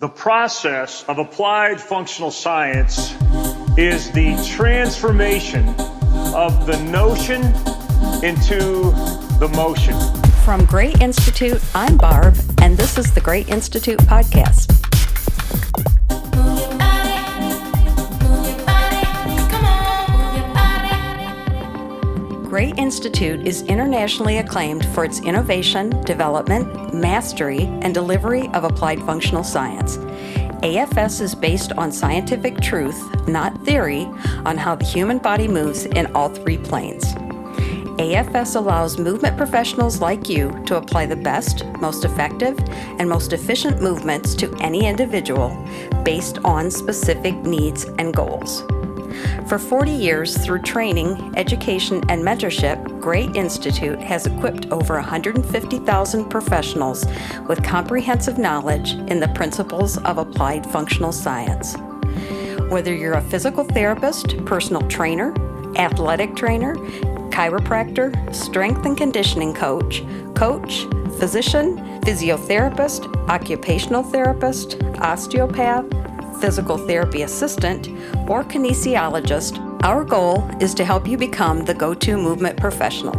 The process of applied functional science is the transformation of the notion into the motion. From Gray Institute, I'm Barb, and this is the Gray Institute podcast. Gray Institute is internationally acclaimed for its innovation, development, mastery, and delivery of applied functional science. AFS is based on scientific truth, not theory, on how the human body moves in all three planes. AFS allows movement professionals like you to apply the best, most effective, and most efficient movements to any individual based on specific needs and goals. For 40 years, through training, education, and mentorship, Gray Institute has equipped over 150,000 professionals with comprehensive knowledge in the principles of applied functional science. Whether you're a physical therapist, personal trainer, athletic trainer, chiropractor, strength and conditioning coach, physician, physiotherapist, occupational therapist, osteopath, physical therapy assistant, or kinesiologist, our goal is to help you become the go-to movement professional.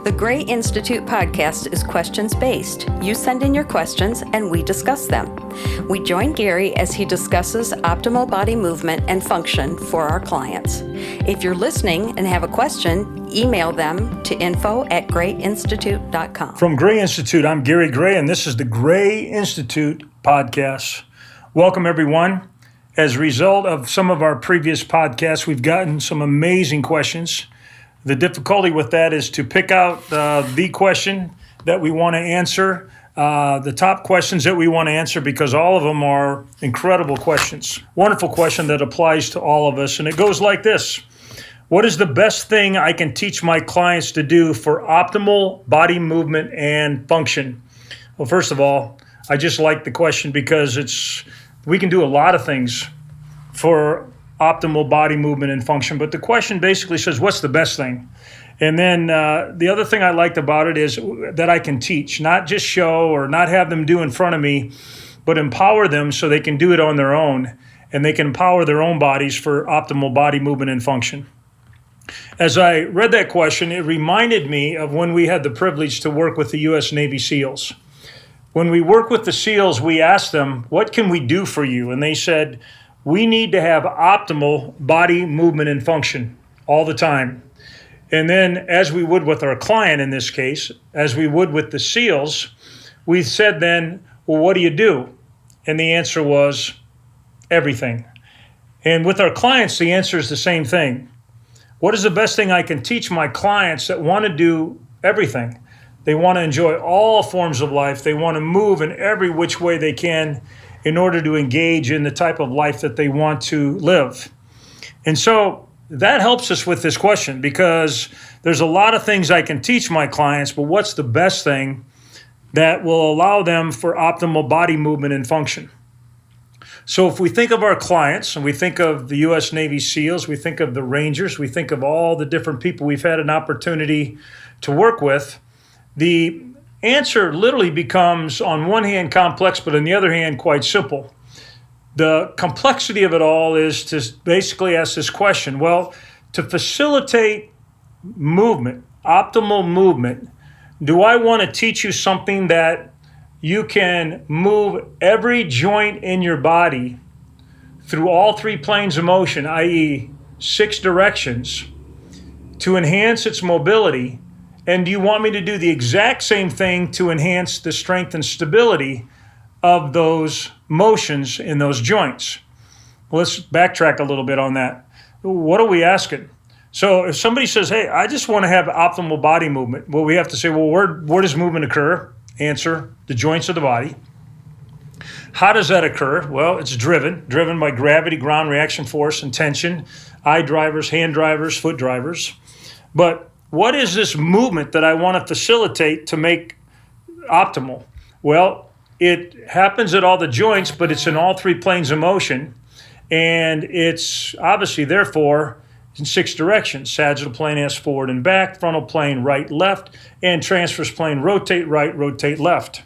The Gray Institute podcast is questions-based. You send in your questions and we discuss them. We join Gary as he discusses optimal body movement and function for our clients. If you're listening and have a question, email them to info@grayinstitute.com. From Gray Institute, I'm Gary Gray, and this is the Gray Institute podcast. Welcome, everyone. As a result of some of our previous podcasts, we've gotten some amazing questions. The difficulty with that is to pick out the question that we want to answer, the top questions that we want to answer, because all of them are incredible questions. Wonderful question that applies to all of us, and it goes like this. What is the best thing I can teach my clients to do for optimal body movement and function? Well, first of all, I just like the question because we can do a lot of things for optimal body movement and function, but the question basically says, what's the best thing? And then the other thing I liked about it is that I can teach, not just show or not have them do in front of me, but empower them so they can do it on their own, and they can empower their own bodies for optimal body movement and function. As I read that question, it reminded me of when we had the privilege to work with the U.S. Navy SEALs. When we work with the SEALs, we asked them, what can we do for you? And they said, we need to have optimal body movement and function all the time. And then, as we would with our client in this case, as we would with the SEALs, we said then, well, what do you do? And the answer was everything. And with our clients, the answer is the same thing. What is the best thing I can teach my clients that want to do everything? They want to enjoy all forms of life. They want to move in every which way they can in order to engage in the type of life that they want to live. And so that helps us with this question, because there's a lot of things I can teach my clients, but what's the best thing that will allow them for optimal body movement and function? So if we think of our clients and we think of the U.S. Navy SEALs, we think of the Rangers, we think of all the different people we've had an opportunity to work with, the answer literally becomes, on one hand, complex, but on the other hand, quite simple. The complexity of it all is to basically ask this question. Well, to facilitate movement, optimal movement, do I want to teach you something that you can move every joint in your body through all three planes of motion, i.e. 6 directions, to enhance its mobility? And do you want me to do the exact same thing to enhance the strength and stability of those motions in those joints? Well, let's backtrack a little bit on that. What are we asking? So if somebody says, hey, I just want to have optimal body movement, well, we have to say, well, where does movement occur? Answer, the joints of the body. How does that occur? Well, it's driven by gravity, ground reaction force, and tension, eye drivers, hand drivers, foot drivers. But what is this movement that I want to facilitate to make optimal? Well, it happens at all the joints, but it's in all three planes of motion. And it's obviously, therefore, in 6 directions. Sagittal plane asks forward and back, frontal plane right, left, and transverse plane rotate right, rotate left.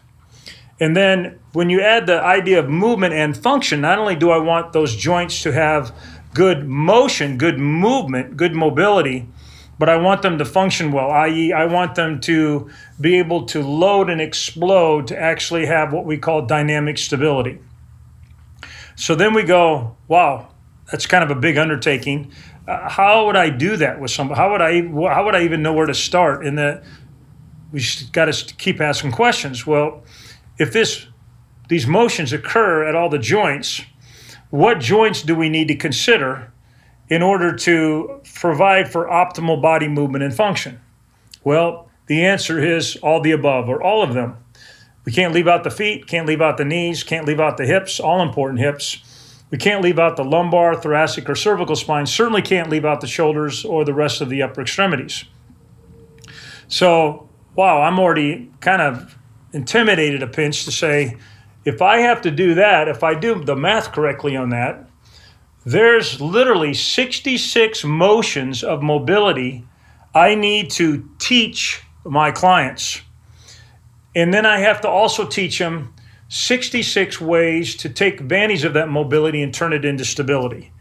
And then when you add the idea of movement and function, not only do I want those joints to have good motion, good movement, good mobility, but I want them to function well, i.e. I want them to be able to load and explode to actually have what we call dynamic stability. So then we go, wow, that's kind of a big undertaking. How would I do that with somebody? How would I even know where to start? In that, we got to keep asking questions. Well, if these motions occur at all the joints, what joints do we need to consider in order to provide for optimal body movement and function? Well, the answer is all the above, or all of them. We can't leave out the feet, can't leave out the knees, can't leave out the hips, all important hips. We can't leave out the lumbar, thoracic, or cervical spine. Certainly can't leave out the shoulders or the rest of the upper extremities. So, wow, I'm already kind of intimidated a pinch to say, if I have to do that, if I do the math correctly on that, there's literally 66 motions of mobility I need to teach my clients. And then I have to also teach them 66 ways to take advantage of that mobility and turn it into stability.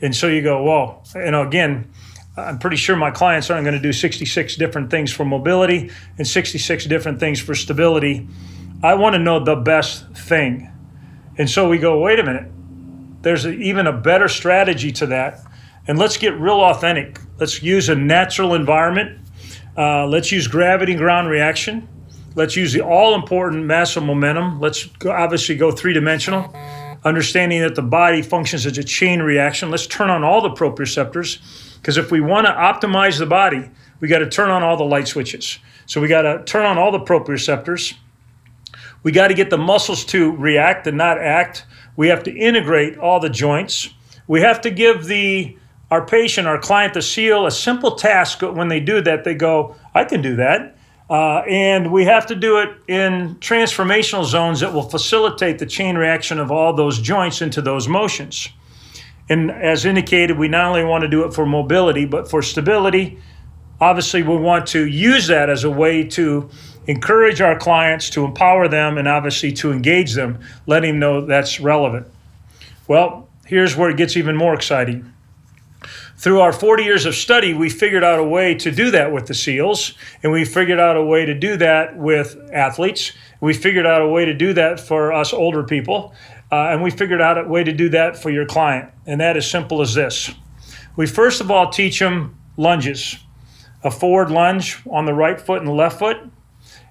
And so you go, well, again, I'm pretty sure my clients aren't going to do 66 different things for mobility and 66 different things for stability. I want to know the best thing. And so we go, wait a minute, there's even a better strategy to that. And let's get real authentic. Let's use a natural environment. Let's use gravity and ground reaction. Let's use the all-important mass of momentum. Let's obviously go three-dimensional, understanding that the body functions as a chain reaction. Let's turn on all the proprioceptors, because if we want to optimize the body, we got to turn on all the light switches. So we got to turn on all the proprioceptors. We got to get the muscles to react and not act. We have to integrate all the joints. We have to give our patient, our client, the SEAL, a simple task. When they do that, they go, I can do that. And we have to do it in transformational zones that will facilitate the chain reaction of all those joints into those motions. And as indicated, we not only want to do it for mobility, but for stability. Obviously, we want to use that as a way to encourage our clients, to empower them, and obviously to engage them, letting them know that's relevant. Well, here's where it gets even more exciting. Through our 40 years of study, we figured out a way to do that with the SEALs, and we figured out a way to do that with athletes. We figured out a way to do that for us older people, and we figured out a way to do that for your client, and that is simple as this. We first of all teach them lunges, a forward lunge on the right foot and the left foot,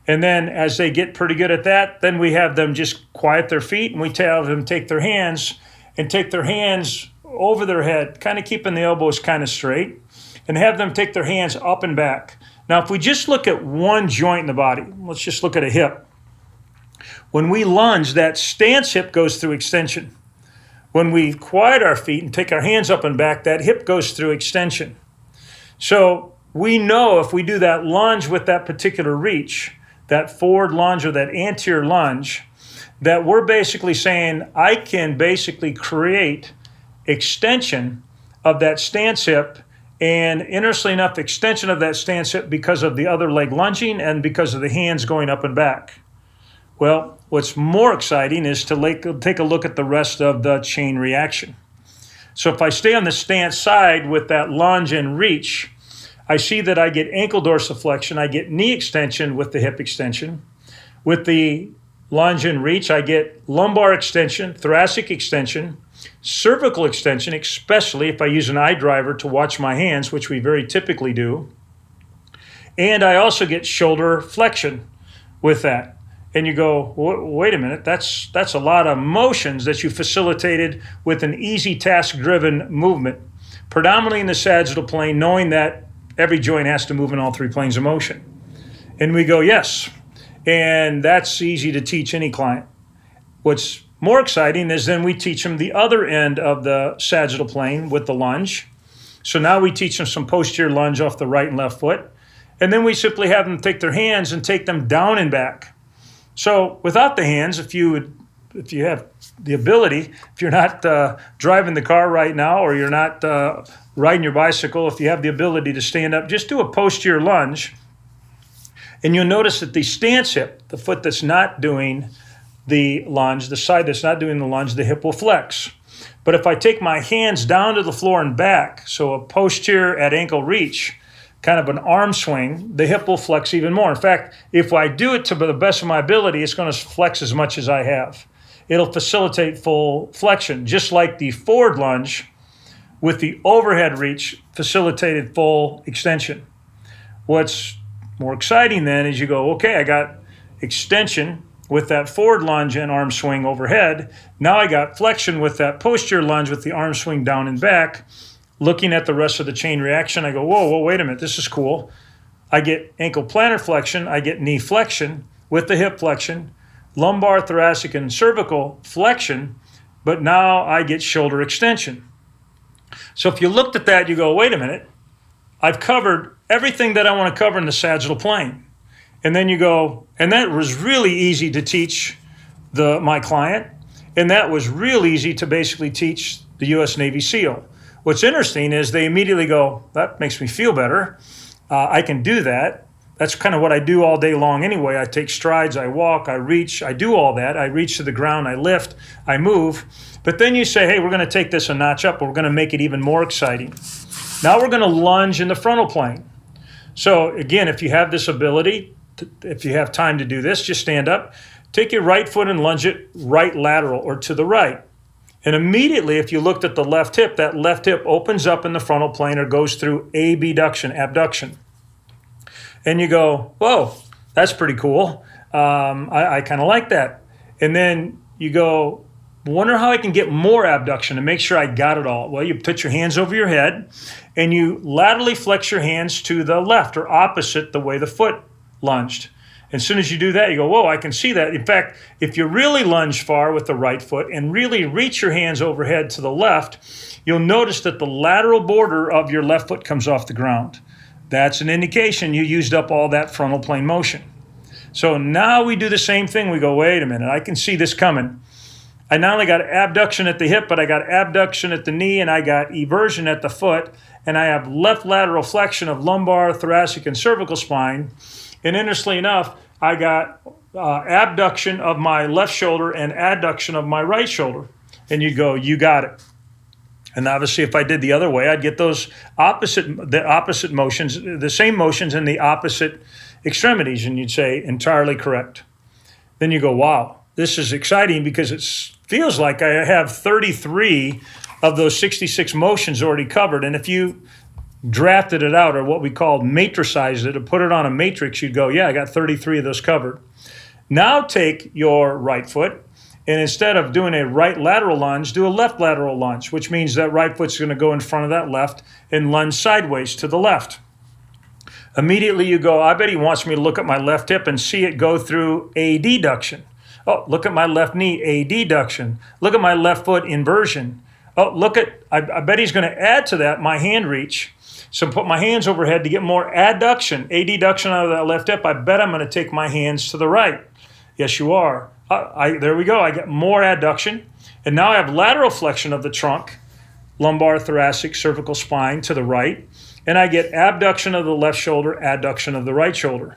and then as they get pretty good at that, then we have them just quiet their feet, and we tell them take their hands over their head, kind of keeping the elbows kind of straight, and have them take their hands up and back. Now, if we just look at one joint in the body, let's just look at a hip. When we lunge, that stance hip goes through extension. When we quiet our feet and take our hands up and back, that hip goes through extension. So we know if we do that lunge with that particular reach, that forward lunge or that anterior lunge, that we're basically saying, I can basically create extension of that stance hip, and interestingly enough, extension of that stance hip because of the other leg lunging and because of the hands going up and back. Well, what's more exciting is to take a look at the rest of the chain reaction. So if I stay on the stance side with that lunge and reach, I see that I get ankle dorsiflexion, I get knee extension with the hip extension. With the lunge and reach, I get lumbar extension, thoracic extension, cervical extension, especially if I use an eye driver to watch my hands, which we very typically do. And I also get shoulder flexion with that. And you go, wait a minute, that's a lot of motions that you facilitated with an easy task-driven movement, predominantly in the sagittal plane, knowing that every joint has to move in all three planes of motion. And we go, yes. And that's easy to teach any client. What's more exciting is then we teach them the other end of the sagittal plane with the lunge. So now we teach them some posterior lunge off the right and left foot. And then we simply have them take their hands and take them down and back. So without the hands, if you have the ability, if you're not driving the car right now or you're not riding your bicycle, if you have the ability to stand up, just do a posterior lunge. And you'll notice that the stance hip, the foot that's not doing the lunge, the side that's not doing the lunge, the hip will flex. But if I take my hands down to the floor and back, so a posterior at ankle reach, kind of an arm swing, the hip will flex even more. In fact, if I do it to the best of my ability, it's going to flex as much as I have. It'll facilitate full flexion, just like the forward lunge with the overhead reach facilitated full extension. What's more exciting then is you go, okay, I got extension with that forward lunge and arm swing overhead. Now I got flexion with that posterior lunge with the arm swing down and back. Looking at the rest of the chain reaction, I go, whoa, wait a minute, this is cool. I get ankle plantar flexion, I get knee flexion with the hip flexion, lumbar, thoracic, and cervical flexion, but now I get shoulder extension. So if you looked at that, you go, wait a minute, I've covered everything that I want to cover in the sagittal plane. And then you go, and that was really easy to teach my client, and that was real easy to basically teach the U.S. Navy SEAL. What's interesting is they immediately go, that makes me feel better. I can do that. That's kind of what I do all day long anyway. I take strides, I walk, I reach, I do all that. I reach to the ground, I lift, I move. But then you say, hey, we're going to take this a notch up, we're going to make it even more exciting. Now we're going to lunge in the frontal plane. So again, if you have this ability, if you have time to do this, just stand up, take your right foot and lunge it right lateral or to the right. And immediately, if you looked at the left hip, that left hip opens up in the frontal plane or goes through abduction, abduction. And you go, whoa, that's pretty cool. I kind of like that. And then you go, wonder how I can get more abduction and make sure I got it all. Well, you put your hands over your head and you laterally flex your hands to the left or opposite the way the foot lunged. As soon as you do that, you go, whoa, I can see that. In fact, if you really lunge far with the right foot and really reach your hands overhead to the left, you'll notice that the lateral border of your left foot comes off the ground. That's an indication you used up all that frontal plane motion. So now we do the same thing. We go, wait a minute, I can see this coming. I not only got abduction at the hip, but I got abduction at the knee, and I got eversion at the foot, and I have left lateral flexion of lumbar, thoracic, and cervical spine. And interestingly enough, I got abduction of my left shoulder and adduction of my right shoulder. And you go, you got it. And obviously, if I did the other way, I'd get the opposite motions, the same motions in the opposite extremities, and you'd say entirely correct. Then you go, wow, this is exciting because it feels like I have 33 of those 66 motions already covered. And if you drafted it out, or what we call matricized it, or put it on a matrix, you'd go, yeah, I got 33 of those covered. Now take your right foot, and instead of doing a right lateral lunge, do a left lateral lunge, which means that right foot's going to go in front of that left and lunge sideways to the left. Immediately you go, I bet he wants me to look at my left hip and see it go through adduction. Oh, look at my left knee, adduction. Look at my left foot, inversion. Oh, I bet he's going to add to that my hand reach. So put my hands overhead to get more adduction out of that left hip. I bet I'm going to take my hands to the right. Yes, you are. There we go. I get more adduction. And now I have lateral flexion of the trunk, lumbar, thoracic, cervical spine to the right. And I get abduction of the left shoulder, adduction of the right shoulder.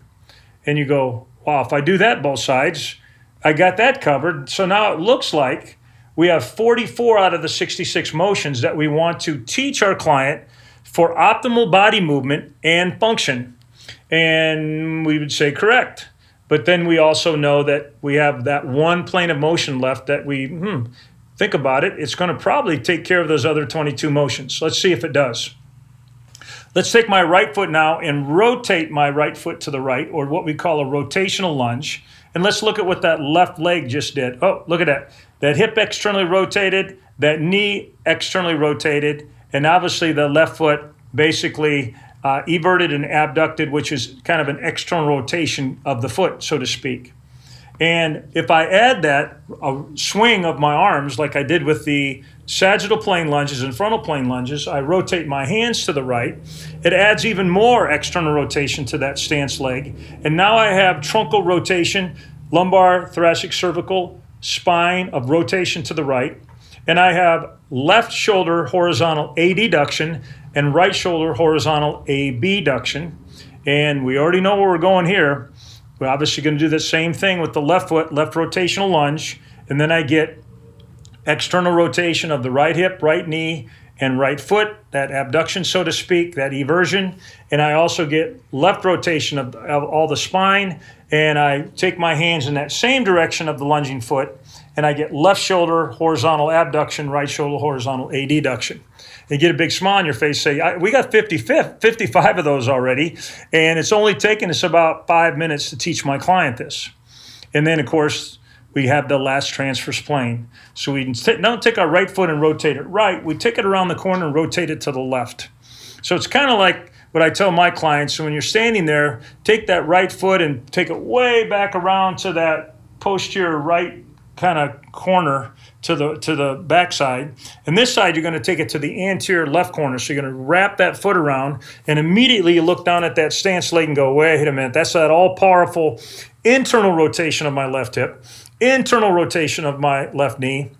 And you go, wow, if I do that both sides, I got that covered. So now it looks like we have 44 out of the 66 motions that we want to teach our client for optimal body movement and function. And we would say correct. But then we also know that we have that one plane of motion left that we think about it. It's going to probably take care of those other 22 motions. Let's see if it does. Let's take my right foot now and rotate my right foot to the right, or what we call a rotational lunge. And let's look at what that left leg just did. Oh, look at that. That hip externally rotated, that knee externally rotated, and obviously the left foot basically everted and abducted, which is kind of an external rotation of the foot, so to speak. And if I add that a swing of my arms like I did with the sagittal plane lunges and frontal plane lunges, I rotate my hands to the right. It adds even more external rotation to that stance leg. And now I have truncal rotation, lumbar, thoracic, cervical, spine of rotation to the right. And I have left shoulder horizontal adduction and right shoulder horizontal abduction. And we already know where we're going here. We're obviously going to do the same thing with the left foot, left rotational lunge, and then I get external rotation of the right hip, right knee, and right foot, that abduction, so to speak, that eversion. And I also get left rotation of all the spine, and I take my hands in that same direction of the lunging foot, and I get left shoulder horizontal abduction, right shoulder horizontal adduction. You get a big smile on your face, say, we got 55 of those already, and it's only taken us about 5 minutes to teach my client this. And then, of course, we have the last transverse plane. So we don't take our right foot and rotate it right. We take it around the corner and rotate it to the left. So it's kind of like what I tell my clients. So when you're standing there, take that right foot and take it way back around to that posterior right kind of corner to the backside. And this side, you're going to take it to the anterior left corner. So you're going to wrap that foot around, and immediately you look down at that stance leg and go, wait a minute, that's that all-powerful internal rotation of my left hip, internal rotation of my left knee,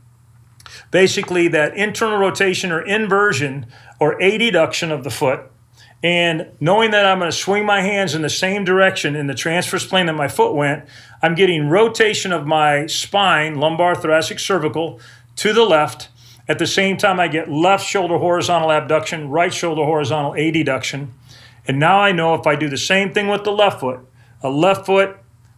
basically that internal rotation or inversion or adduction of the foot. And knowing that I'm going to swing my hands in the same direction in the transverse plane that my foot went, I'm getting rotation of my spine, lumbar, thoracic, cervical, to the left. At the same time, I get left shoulder horizontal abduction, right shoulder horizontal adduction. And now I know if I do the same thing with the left foot, a left foot,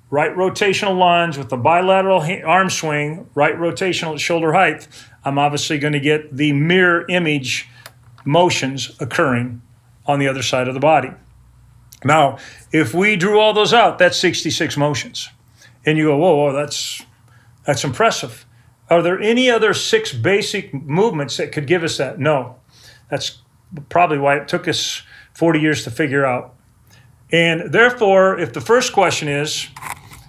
right rotational lunge with the bilateral arm swing, right rotational at shoulder height, I'm obviously going to get the mirror image motions occurring on the other side of the body. Now, if we drew all those out, that's 66 motions. And you go, whoa, that's impressive. Are there any other 6 basic movements that could give us that? No. That's probably why it took us 40 years to figure out. And therefore, if the first question is,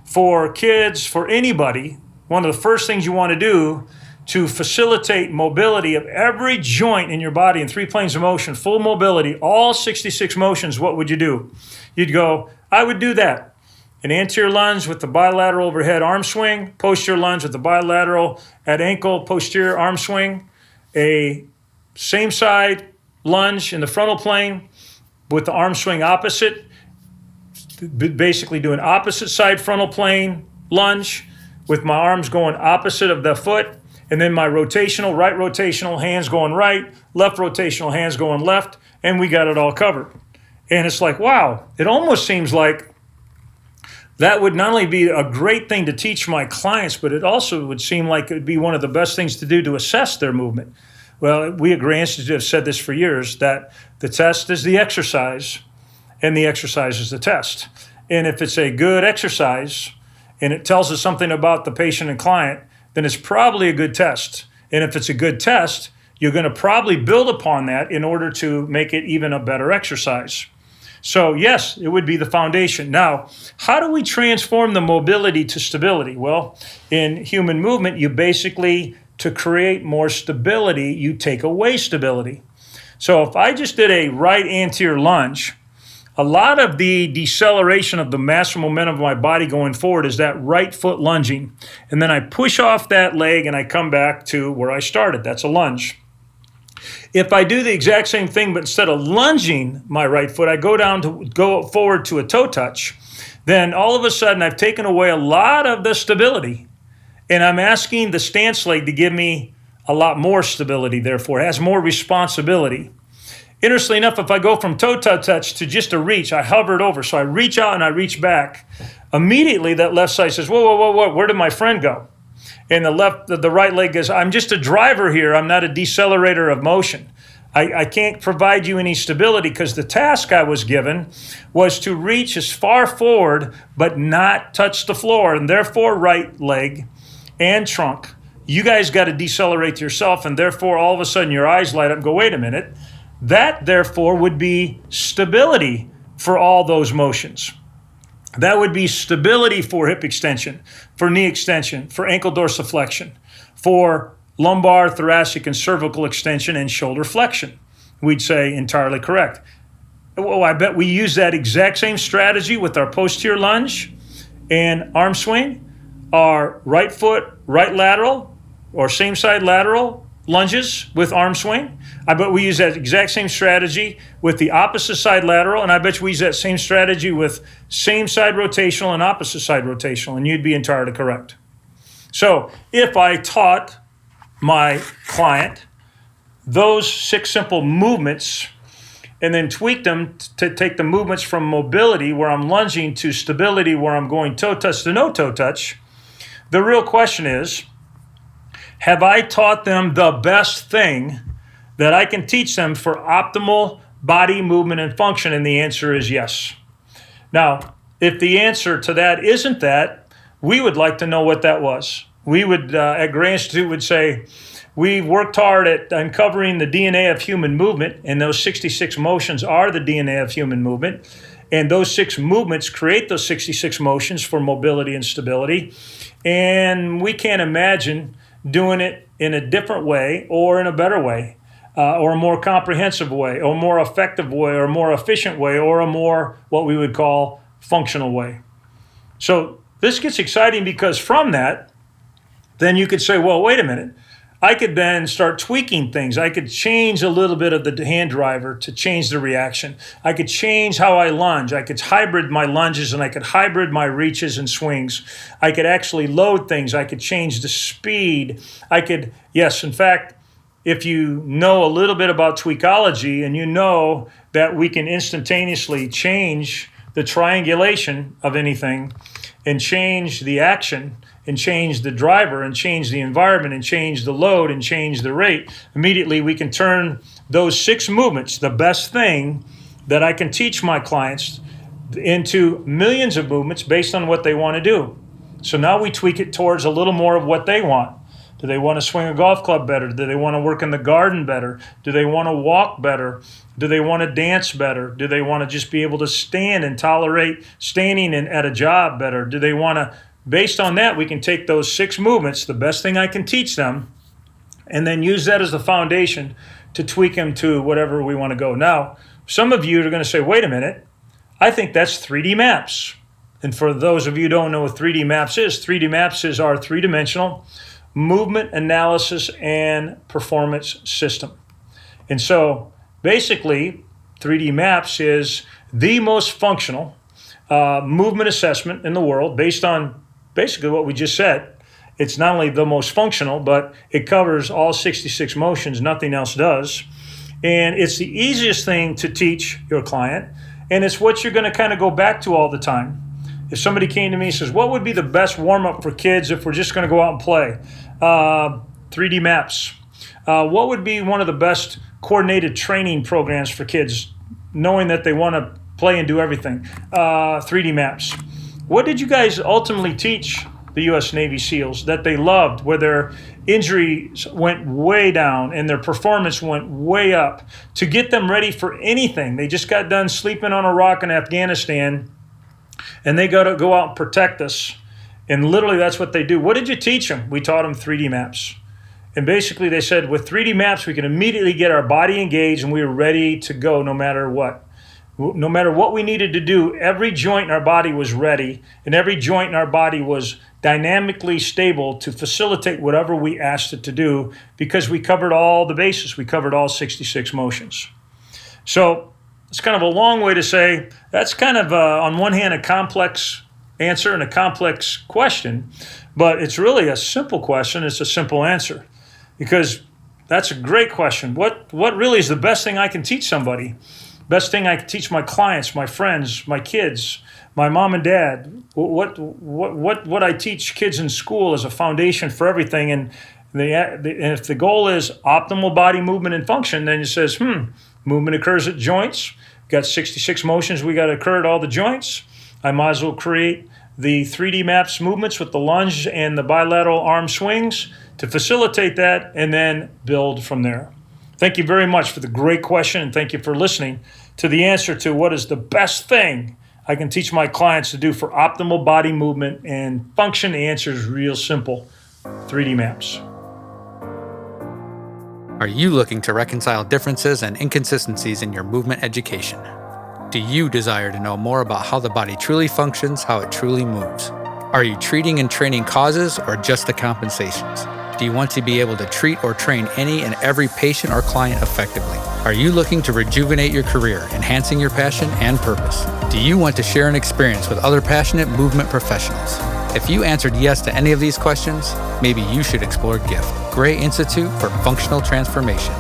for kids, for anybody, one of the first things you want to do to facilitate mobility of every joint in your body in 3 planes of motion, full mobility, all 66 motions, what would you do? You'd go, I would do that. An anterior lunge with the bilateral overhead arm swing, posterior lunge with the bilateral at ankle, posterior arm swing, a same side lunge in the frontal plane with the arm swing opposite, basically doing opposite side frontal plane lunge with my arms going opposite of the foot. And then my rotational, right rotational, hands going right, left rotational, hands going left, and we got it all covered. And it's like, wow, it almost seems like that would not only be a great thing to teach my clients, but it also would seem like it would be one of the best things to do to assess their movement. Well, we at Gray Institute have said this for years, that the test is the exercise, and the exercise is the test. And if it's a good exercise, and it tells us something about the patient and client, then it's probably a good test. And if it's a good test, you're going to probably build upon that in order to make it even a better exercise. So yes, it would be the foundation. Now, how do we transform the mobility to stability? Well, in human movement, you basically, to create more stability, you take away stability. So if I just did a right anterior lunge, a lot of the deceleration of the mass and momentum of my body going forward is that right foot lunging. And then I push off that leg and I come back to where I started. That's a lunge. If I do the exact same thing, but instead of lunging my right foot, I go forward to a toe touch, then all of a sudden I've taken away a lot of the stability. And I'm asking the stance leg to give me a lot more stability, therefore. It has more responsibility. Interestingly enough, if I go from toe touch to just a reach, I hover it over. So I reach out and I reach back. Immediately, that left side says, whoa, where did my friend go? And the right leg goes, I'm just a driver here. I'm not a decelerator of motion. I can't provide you any stability because the task I was given was to reach as far forward but not touch the floor. And therefore, right leg and trunk, you guys got to decelerate yourself. And therefore, all of a sudden, your eyes light up and go, wait a minute. That, therefore, would be stability for all those motions. That would be stability for hip extension, for knee extension, for ankle dorsiflexion, for lumbar, thoracic, and cervical extension, and shoulder flexion. We'd say entirely correct. Oh, I bet we use that exact same strategy with our posterior lunge and arm swing, our right foot, right lateral, or same side lateral, lunges with arm swing. I bet we use that exact same strategy with the opposite side lateral, and I bet you we use that same strategy with same side rotational and opposite side rotational, and you'd be entirely correct. So if I taught my client those 6 simple movements and then tweak them to take the movements from mobility, where I'm lunging, to stability, where I'm going toe touch to no toe touch, the real question is, have I taught them the best thing that I can teach them for optimal body movement and function? And the answer is yes. Now, if the answer to that isn't that, we would like to know what that was. We would, at Gray Institute, would say, we worked hard at uncovering the DNA of human movement, and those 66 motions are the DNA of human movement. And those 6 movements create those 66 motions for mobility and stability. And we can't imagine doing it in a different way, or in a better way, or a more comprehensive way, or more effective way, or more efficient way, or a more, what we would call, functional way. So this gets exciting, because from that, then you could say, well, wait a minute. I could then start tweaking things. I could change a little bit of the hand driver to change the reaction. I could change how I lunge. I could hybrid my lunges, and I could hybrid my reaches and swings. I could actually load things. I could change the speed. I could, yes, in fact, if you know a little bit about tweakology, and you know that we can instantaneously change the triangulation of anything and change the action and change the driver and change the environment and change the load and change the rate, immediately we can turn those 6 movements, the best thing that I can teach my clients, into millions of movements based on what they want to do. So now we tweak it towards a little more of what they want. Do they want to swing a golf club better? Do they want to work in the garden better? Do they want to walk better? Do they want to dance better? Do they want to just be able to stand and tolerate standing at a job better? Do they want to, based on that, we can take those 6 movements, the best thing I can teach them, and then use that as the foundation to tweak them to whatever we want to go. Now, some of you are going to say, wait a minute, I think that's 3D maps. And for those of you who don't know what 3D maps is our 3-dimensional movement analysis and performance system. And so basically, 3D maps is the most functional movement assessment in the world based on basically what we just said. It's not only the most functional, but it covers all 66 motions. Nothing else does. And it's the easiest thing to teach your client. And it's what you're going to kind of go back to all the time. If somebody came to me and says, what would be the best warm-up for kids if we're just going to go out and play? 3D maps. What would be one of the best coordinated training programs for kids, knowing that they want to play and do everything? 3D maps. What did you guys ultimately teach the U.S. Navy SEALs that they loved, where their injuries went way down and their performance went way up, to get them ready for anything? They just got done sleeping on a rock in Afghanistan, and they got to go out and protect us. And literally that's what they do. What did you teach them? We taught them 3D maps. And basically they said, with 3D maps, we can immediately get our body engaged and we were ready to go no matter what. No matter what we needed to do, every joint in our body was ready, and every joint in our body was dynamically stable to facilitate whatever we asked it to do, because we covered all the bases. We covered all 66 motions. So it's kind of a long way to say that's kind of, on one hand, a complex answer and a complex question, but it's really a simple question. It's a simple answer, because that's a great question. What really is the best thing I can teach somebody? Best thing I can teach my clients, my friends, my kids, my mom and dad? What I teach kids in school is a foundation for everything. And if the goal is optimal body movement and function, then it says, movement occurs at joints. Got 66 motions we got to occur at all the joints. I might as well create the 3D maps movements with the lunge and the bilateral arm swings to facilitate that, and then build from there. Thank you very much for the great question, and thank you for listening to the answer to what is the best thing I can teach my clients to do for optimal body movement and function. The answer is real simple: 3D maps. Are you looking to reconcile differences and inconsistencies in your movement education? Do you desire to know more about how the body truly functions, how it truly moves? Are you treating and training causes or just the compensations? Do you want to be able to treat or train any and every patient or client effectively? Are you looking to rejuvenate your career, enhancing your passion and purpose? Do you want to share an experience with other passionate movement professionals? If you answered yes to any of these questions, maybe you should explore GIFT, Gray Institute for Functional Transformation.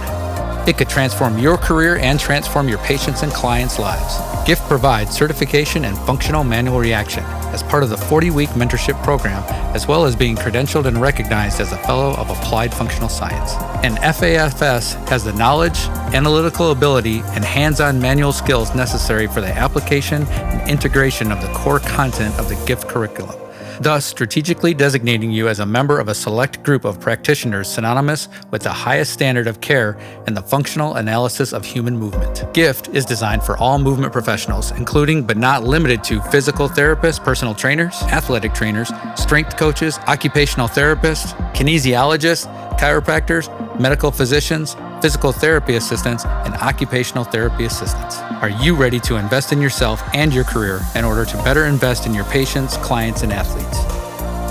It could transform your career and transform your patients' and clients' lives. GIFT provides certification in functional manual reaction as part of the 40-week mentorship program, as well as being credentialed and recognized as a Fellow of Applied Functional Science. And FAFS has the knowledge, analytical ability, and hands-on manual skills necessary for the application and integration of the core content of the GIFT curriculum, thus strategically designating you as a member of a select group of practitioners synonymous with the highest standard of care in the functional analysis of human movement. GIFT is designed for all movement professionals, including but not limited to physical therapists, personal trainers, athletic trainers, strength coaches, occupational therapists, kinesiologists, chiropractors, medical physicians, physical therapy assistants, and occupational therapy assistants. Are you ready to invest in yourself and your career in order to better invest in your patients, clients, and athletes?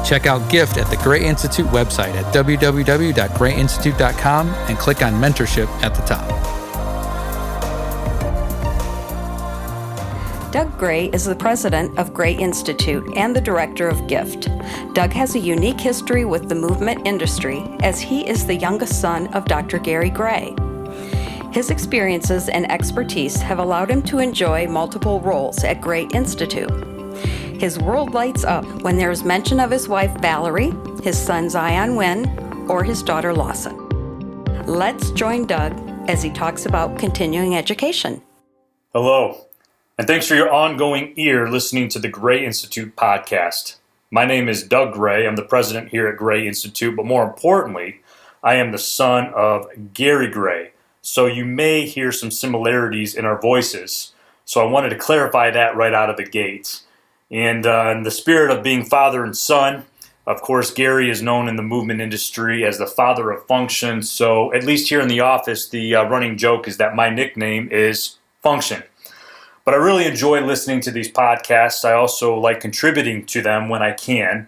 Check out GIFT at the Gray Institute website at www.grayinstitute.com and click on Mentorship at the top. Doug Gray is the president of Gray Institute and the director of GIFT. Doug has a unique history with the movement industry as he is the youngest son of Dr. Gary Gray. His experiences and expertise have allowed him to enjoy multiple roles at Gray Institute. His world lights up when there is mention of his wife Valerie, his son Zion Wynn, or his daughter Lawson. Let's join Doug as he talks about continuing education. Hello, and thanks for your ongoing ear listening to the Gray Institute podcast. My name is Doug Gray. I'm the president here at Gray Institute, but more importantly, I am the son of Gary Gray. So you may hear some similarities in our voices. So I wanted to clarify that right out of the gate. And in the spirit of being father and son, of course, Gary is known in the movement industry as the father of function. So at least here in the office, the running joke is that my nickname is Function. But I really enjoy listening to these podcasts. I also like contributing to them when I can.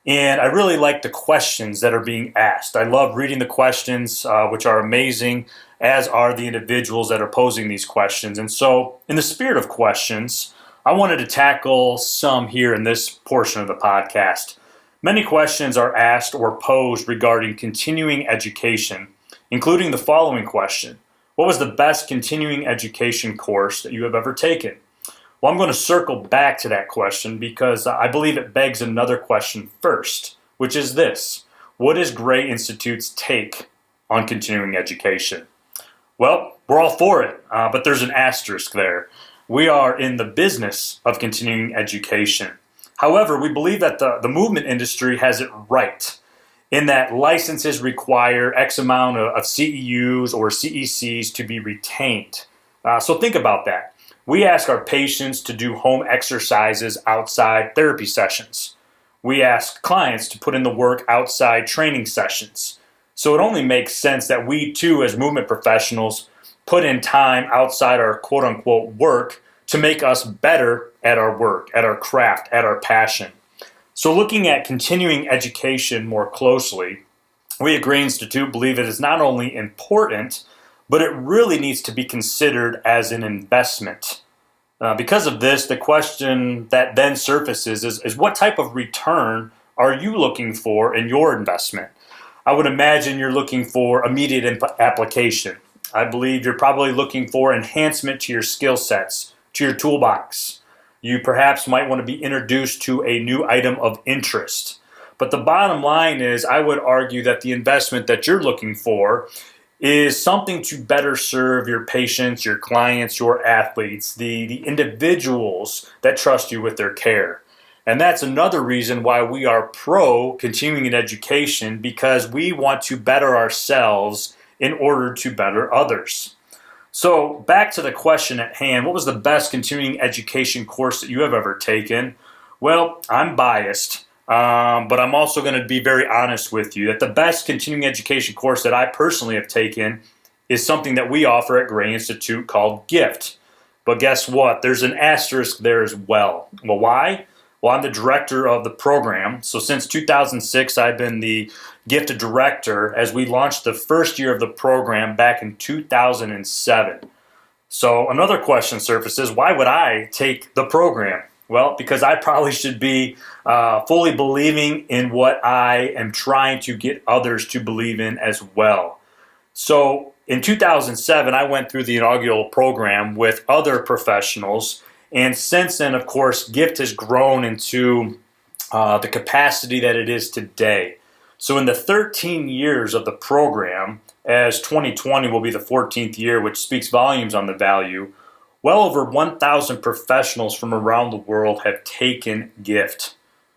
And I really like the questions that are being asked. I love reading the questions, which are amazing, as are the individuals that are posing these questions. And so, in the spirit of questions, I wanted to tackle some here in this portion of the podcast. Many questions are asked or posed regarding continuing education, including the following question: what was the best continuing education course that you have ever taken? Well, I'm going to circle back to that question because I believe it begs another question first, which is this: what is Gray Institute's take on continuing education? Well, we're all for it, but there's an asterisk there. We are in the business of continuing education. However, we believe that the movement industry has it right in that licenses require X amount of CEUs or CECs to be retained. So think about that. We ask our patients to do home exercises outside therapy sessions. We ask clients to put in the work outside training sessions. So it only makes sense that we too, as movement professionals, put in time outside our quote-unquote work to make us better at our work, at our craft, at our passion. So looking at continuing education more closely, we at Gray Institute believe it is not only important, but it really needs to be considered as an investment. Because of this, the question that then surfaces is what type of return are you looking for in your investment? I would imagine you're looking for immediate application. I believe you're probably looking for enhancement to your skill sets, to your toolbox. You perhaps might want to be introduced to a new item of interest. But the bottom line is, I would argue that the investment that you're looking for is something to better serve your patients, your clients, your athletes, the individuals that trust you with their care. And that's another reason why we are pro continuing in education, because we want to better ourselves in order to better others. So back to the question at hand, what was the best continuing education course that you have ever taken? Well, I'm biased, but I'm also going to be very honest with you that the best continuing education course that I personally have taken is something that we offer at Gray Institute called GIFT. But guess what? There's an asterisk there as well. Well, why? Well, I'm the director of the program. So since 2006, I've been the gift director as we launched the first year of the program back in 2007. So another question surfaces, why would I take the program? Well, because I probably should be fully believing in what I am trying to get others to believe in as well. So in 2007, I went through the inaugural program with other professionals. And since then, of course, GIFT has grown into the capacity that it is today. So in the 13 years of the program, as 2020 will be the 14th year, which speaks volumes on the value, well over 1,000 professionals from around the world have taken GIFT.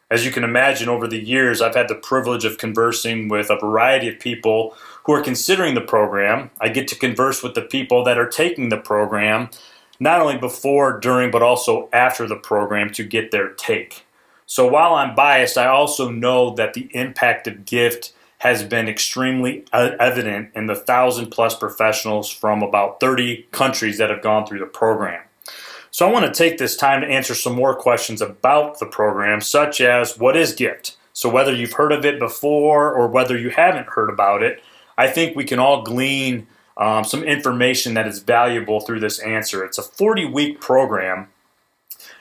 As you can imagine, over the years, I've had the privilege of conversing with a variety of people who are considering the program. I get to converse with the people that are taking the program, not only before, during, but also after the program to get their take. So while I'm biased, I also know that the impact of GIFT has been extremely evident in the 1,000+ professionals from about 30 countries that have gone through the program. So I want to take this time to answer some more questions about the program, such as what is GIFT? So whether you've heard of it before or whether you haven't heard about it, I think we can all glean some information that is valuable through this answer. It's a 40-week program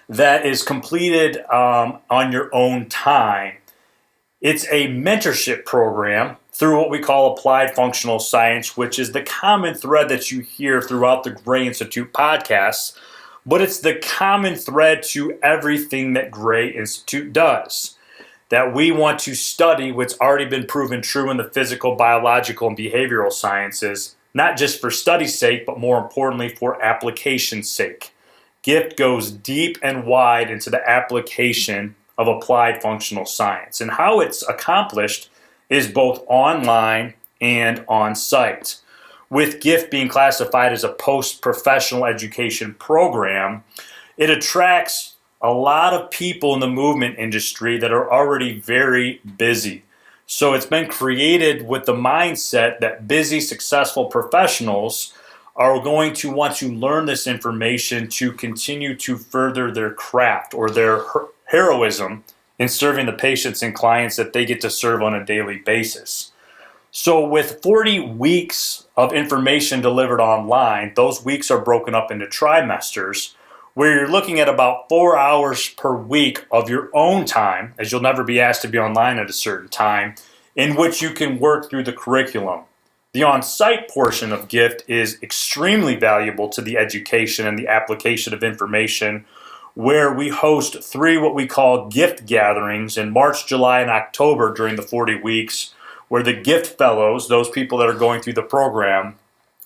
that is completed on your own time. It's a mentorship program through what we call applied functional science, which is the common thread that you hear throughout the Gray Institute podcasts, but it's the common thread to everything that Gray Institute does. That we want to study what's already been proven true in the physical, biological, and behavioral sciences, not just for study's sake, but more importantly for application's sake. GIFT goes deep and wide into the application of applied functional science. And how it's accomplished is both online and on-site. With GIFT being classified as a post-professional education program, it attracts a lot of people in the movement industry that are already very busy. So it's been created with the mindset that busy, successful professionals are going to want to learn this information to continue to further their craft or their heroism in serving the patients and clients that they get to serve on a daily basis. So with 40 weeks of information delivered online, those weeks are broken up into trimesters, where you're looking at about 4 hours per week of your own time, as you'll never be asked to be online at a certain time, in which you can work through the curriculum. The on-site portion of GIFT is extremely valuable to the education and the application of information, where we host 3 what we call GIFT gatherings in March, July, and October during the 40 weeks, where the GIFT fellows, those people that are going through the program,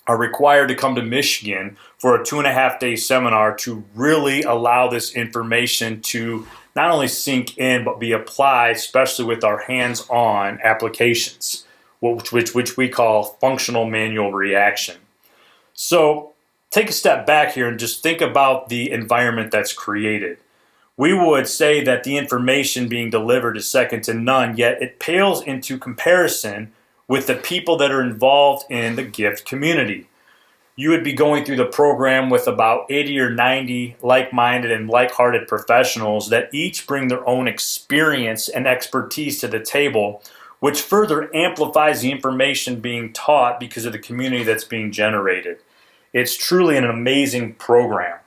are required to come to Michigan for a 2.5-day seminar to really allow this information to not only sink in, but be applied, especially with our hands-on applications, which we call functional manual reaction. So take a step back here and just think about the environment that's created. We would say that the information being delivered is second to none, yet it pales into comparison with the people that are involved in the GIFT community. You would be going through the program with about 80 or 90 like-minded and like-hearted professionals that each bring their own experience and expertise to the table, which further amplifies the information being taught because of the community that's being generated. It's truly an amazing program.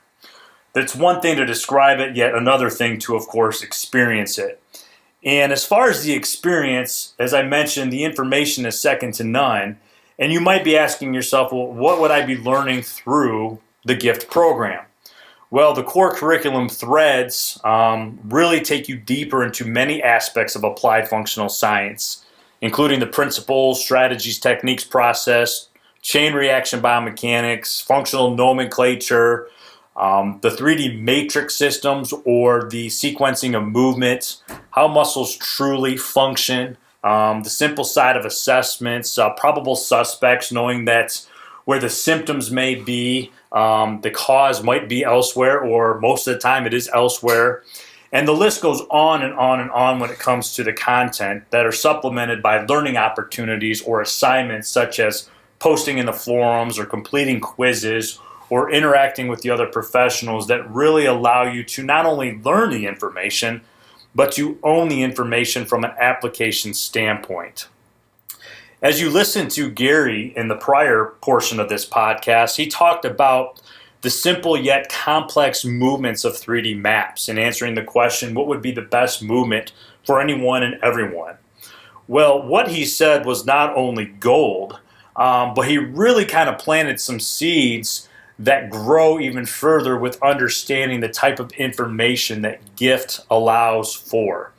It's one thing to describe it, yet another thing to, of course, experience it. And as far as the experience, as I mentioned, the information is second to none. And you might be asking yourself, well, what would I be learning through the GIFT program? Well, the core curriculum threads really take you deeper into many aspects of applied functional science, including the principles, strategies, techniques, process, chain reaction biomechanics, functional nomenclature, the 3D matrix systems or the sequencing of movements, how muscles truly function, the simple side of assessments, probable suspects, knowing that where the symptoms may be, the cause might be elsewhere, or most of the time it is elsewhere. And the list goes on and on and on when it comes to the content that are supplemented by learning opportunities or assignments such as posting in the forums or completing quizzes or interacting with the other professionals that really allow you to not only learn the information, but to own the information from an application standpoint. As you listen to Gary in the prior portion of this podcast, he talked about the simple yet complex movements of 3D maps and answering the question, what would be the best movement for anyone and everyone? Well, what he said was not only gold, but he really kind of planted some seeds that grow even further with understanding the type of information that GIFT allows for.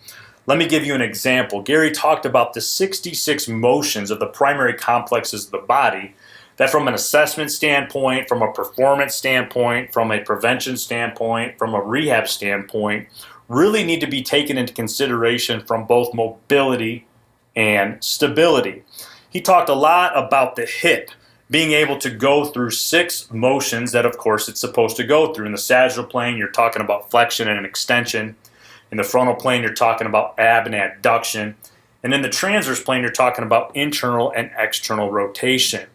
Let me give you an example. Gary talked about the 66 motions of the primary complexes of the body that from an assessment standpoint, from a performance standpoint, from a prevention standpoint, from a rehab standpoint, really need to be taken into consideration from both mobility and stability. He talked a lot about the hip being able to go through 6 motions that, of course, it's supposed to go through. In the sagittal plane, you're talking about flexion and extension. In the frontal plane, you're talking about ab and adduction. And in the transverse plane, you're talking about internal and external rotation.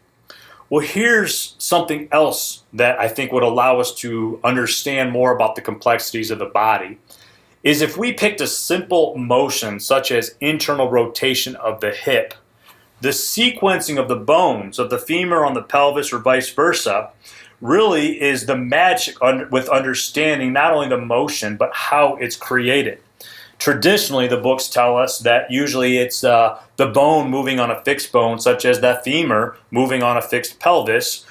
Well, here's something else that I think would allow us to understand more about the complexities of the body, is if we picked a simple motion such as internal rotation of the hip, the sequencing of the bones of the femur on the pelvis or vice versa really is the magic with understanding not only the motion but how it's created. Traditionally, the books tell us that usually it's the bone moving on a fixed bone, such as that femur moving on a fixed pelvis,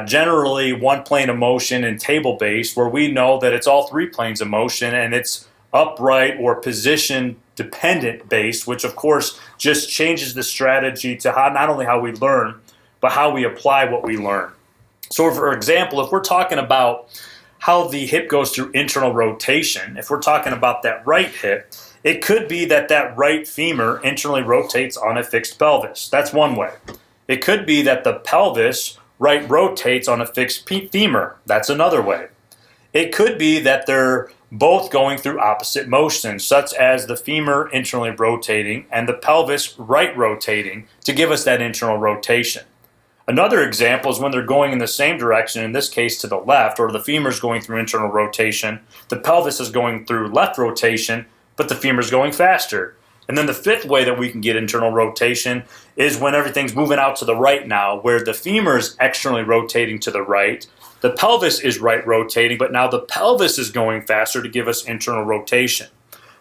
generally one plane of motion and table-based, where we know that it's all 3 planes of motion and it's upright or position dependent based, which of course just changes the strategy to how not only how we learn, but how we apply what we learn. So for example, if we're talking about how the hip goes through internal rotation, if we're talking about that right hip, it could be that that right femur internally rotates on a fixed pelvis. That's one way. It could be that the pelvis right rotates on a fixed femur. That's another way. It could be that they're both going through opposite motions, such as the femur internally rotating and the pelvis right rotating to give us that internal rotation. Another example is when they're going in the same direction, in this case to the left, or the femur is going through internal rotation, the pelvis is going through left rotation, but the femur is going faster. And then the 5th way that we can get internal rotation is when everything's moving out to the right now, where the femur is externally rotating to the right, the pelvis is right rotating, but now the pelvis is going faster to give us internal rotation.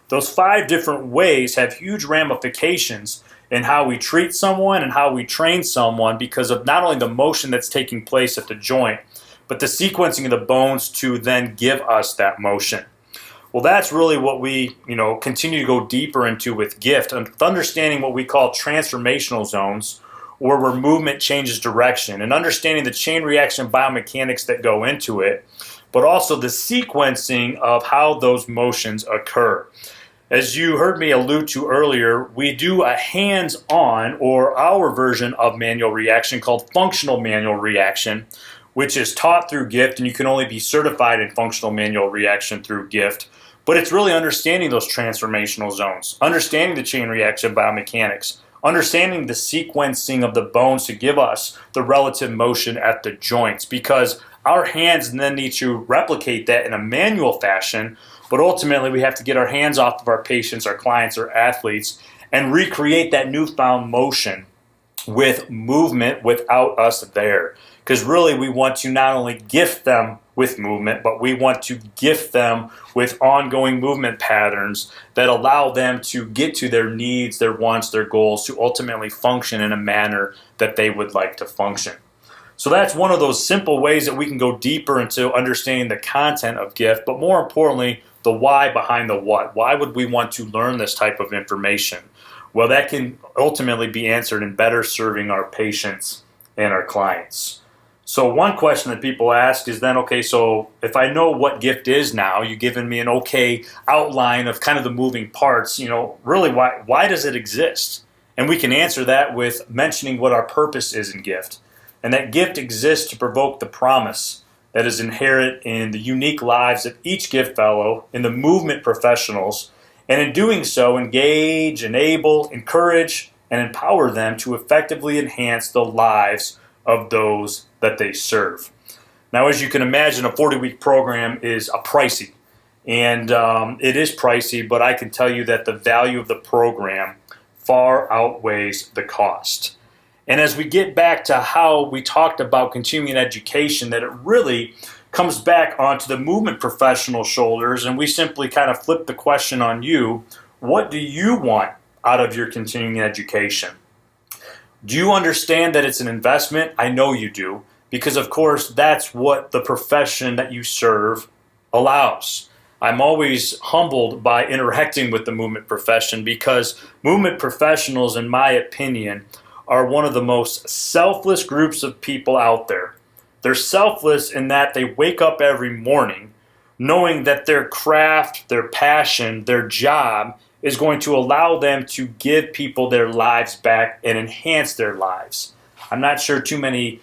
Those 5 different ways have huge ramifications in how we treat someone and how we train someone because of not only the motion that's taking place at the joint, but the sequencing of the bones to then give us that motion. Well, that's really what we, continue to go deeper into with GIFT, and understanding what we call transformational zones, or where movement changes direction, and understanding the chain reaction biomechanics that go into it, but also the sequencing of how those motions occur. As you heard me allude to earlier, we do a hands-on, or our version of manual reaction called functional manual reaction, which is taught through GIFT, and you can only be certified in functional manual reaction through GIFT. But it's really understanding those transformational zones, understanding the chain reaction biomechanics, understanding the sequencing of the bones to give us the relative motion at the joints, because our hands then need to replicate that in a manual fashion, but ultimately we have to get our hands off of our patients, our clients, our athletes, and recreate that newfound motion with movement without us there. Because really we want to not only gift them with movement, but we want to gift them with ongoing movement patterns that allow them to get to their needs, their wants, their goals, to ultimately function in a manner that they would like to function. So that's one of those simple ways that we can go deeper into understanding the content of GIFT, but more importantly, the why behind the what. Why would we want to learn this type of information? Well, that can ultimately be answered in better serving our patients and our clients. So one question that people ask is then, okay, so if I know what GIFT is now, you've given me an okay outline of kind of the moving parts, really why does it exist? And we can answer that with mentioning what our purpose is in GIFT. And that GIFT exists to provoke the promise that is inherent in the unique lives of each GIFT fellow, in the movement professionals, and in doing so, engage, enable, encourage, and empower them to effectively enhance the lives of those that they serve. Now, as you can imagine, a 40-week program is pricey. And it is pricey, but I can tell you that the value of the program far outweighs the cost. And as we get back to how we talked about continuing education, that it really comes back onto the movement professional's shoulders, and we simply kind of flip the question on you. What do you want out of your continuing education? Do you understand that it's an investment? I know you do, because of course that's what the profession that you serve allows. I'm always humbled by interacting with the movement profession, because movement professionals, in my opinion, are one of the most selfless groups of people out there. They're selfless in that they wake up every morning knowing that their craft, their passion, their job is going to allow them to give people their lives back and enhance their lives. I'm not sure too many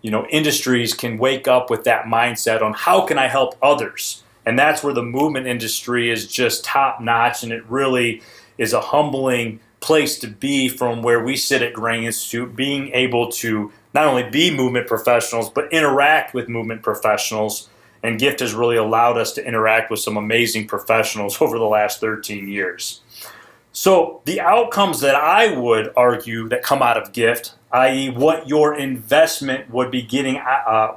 industries can wake up with that mindset on how can I help others. And that's where the movement industry is just top notch, and it really is a humbling place to be from where we sit at Gray Institute, being able to not only be movement professionals, but interact with movement professionals. And GIFT has really allowed us to interact with some amazing professionals over the last 13 years. So the outcomes that I would argue that come out of GIFT, i.e. what your investment would be getting,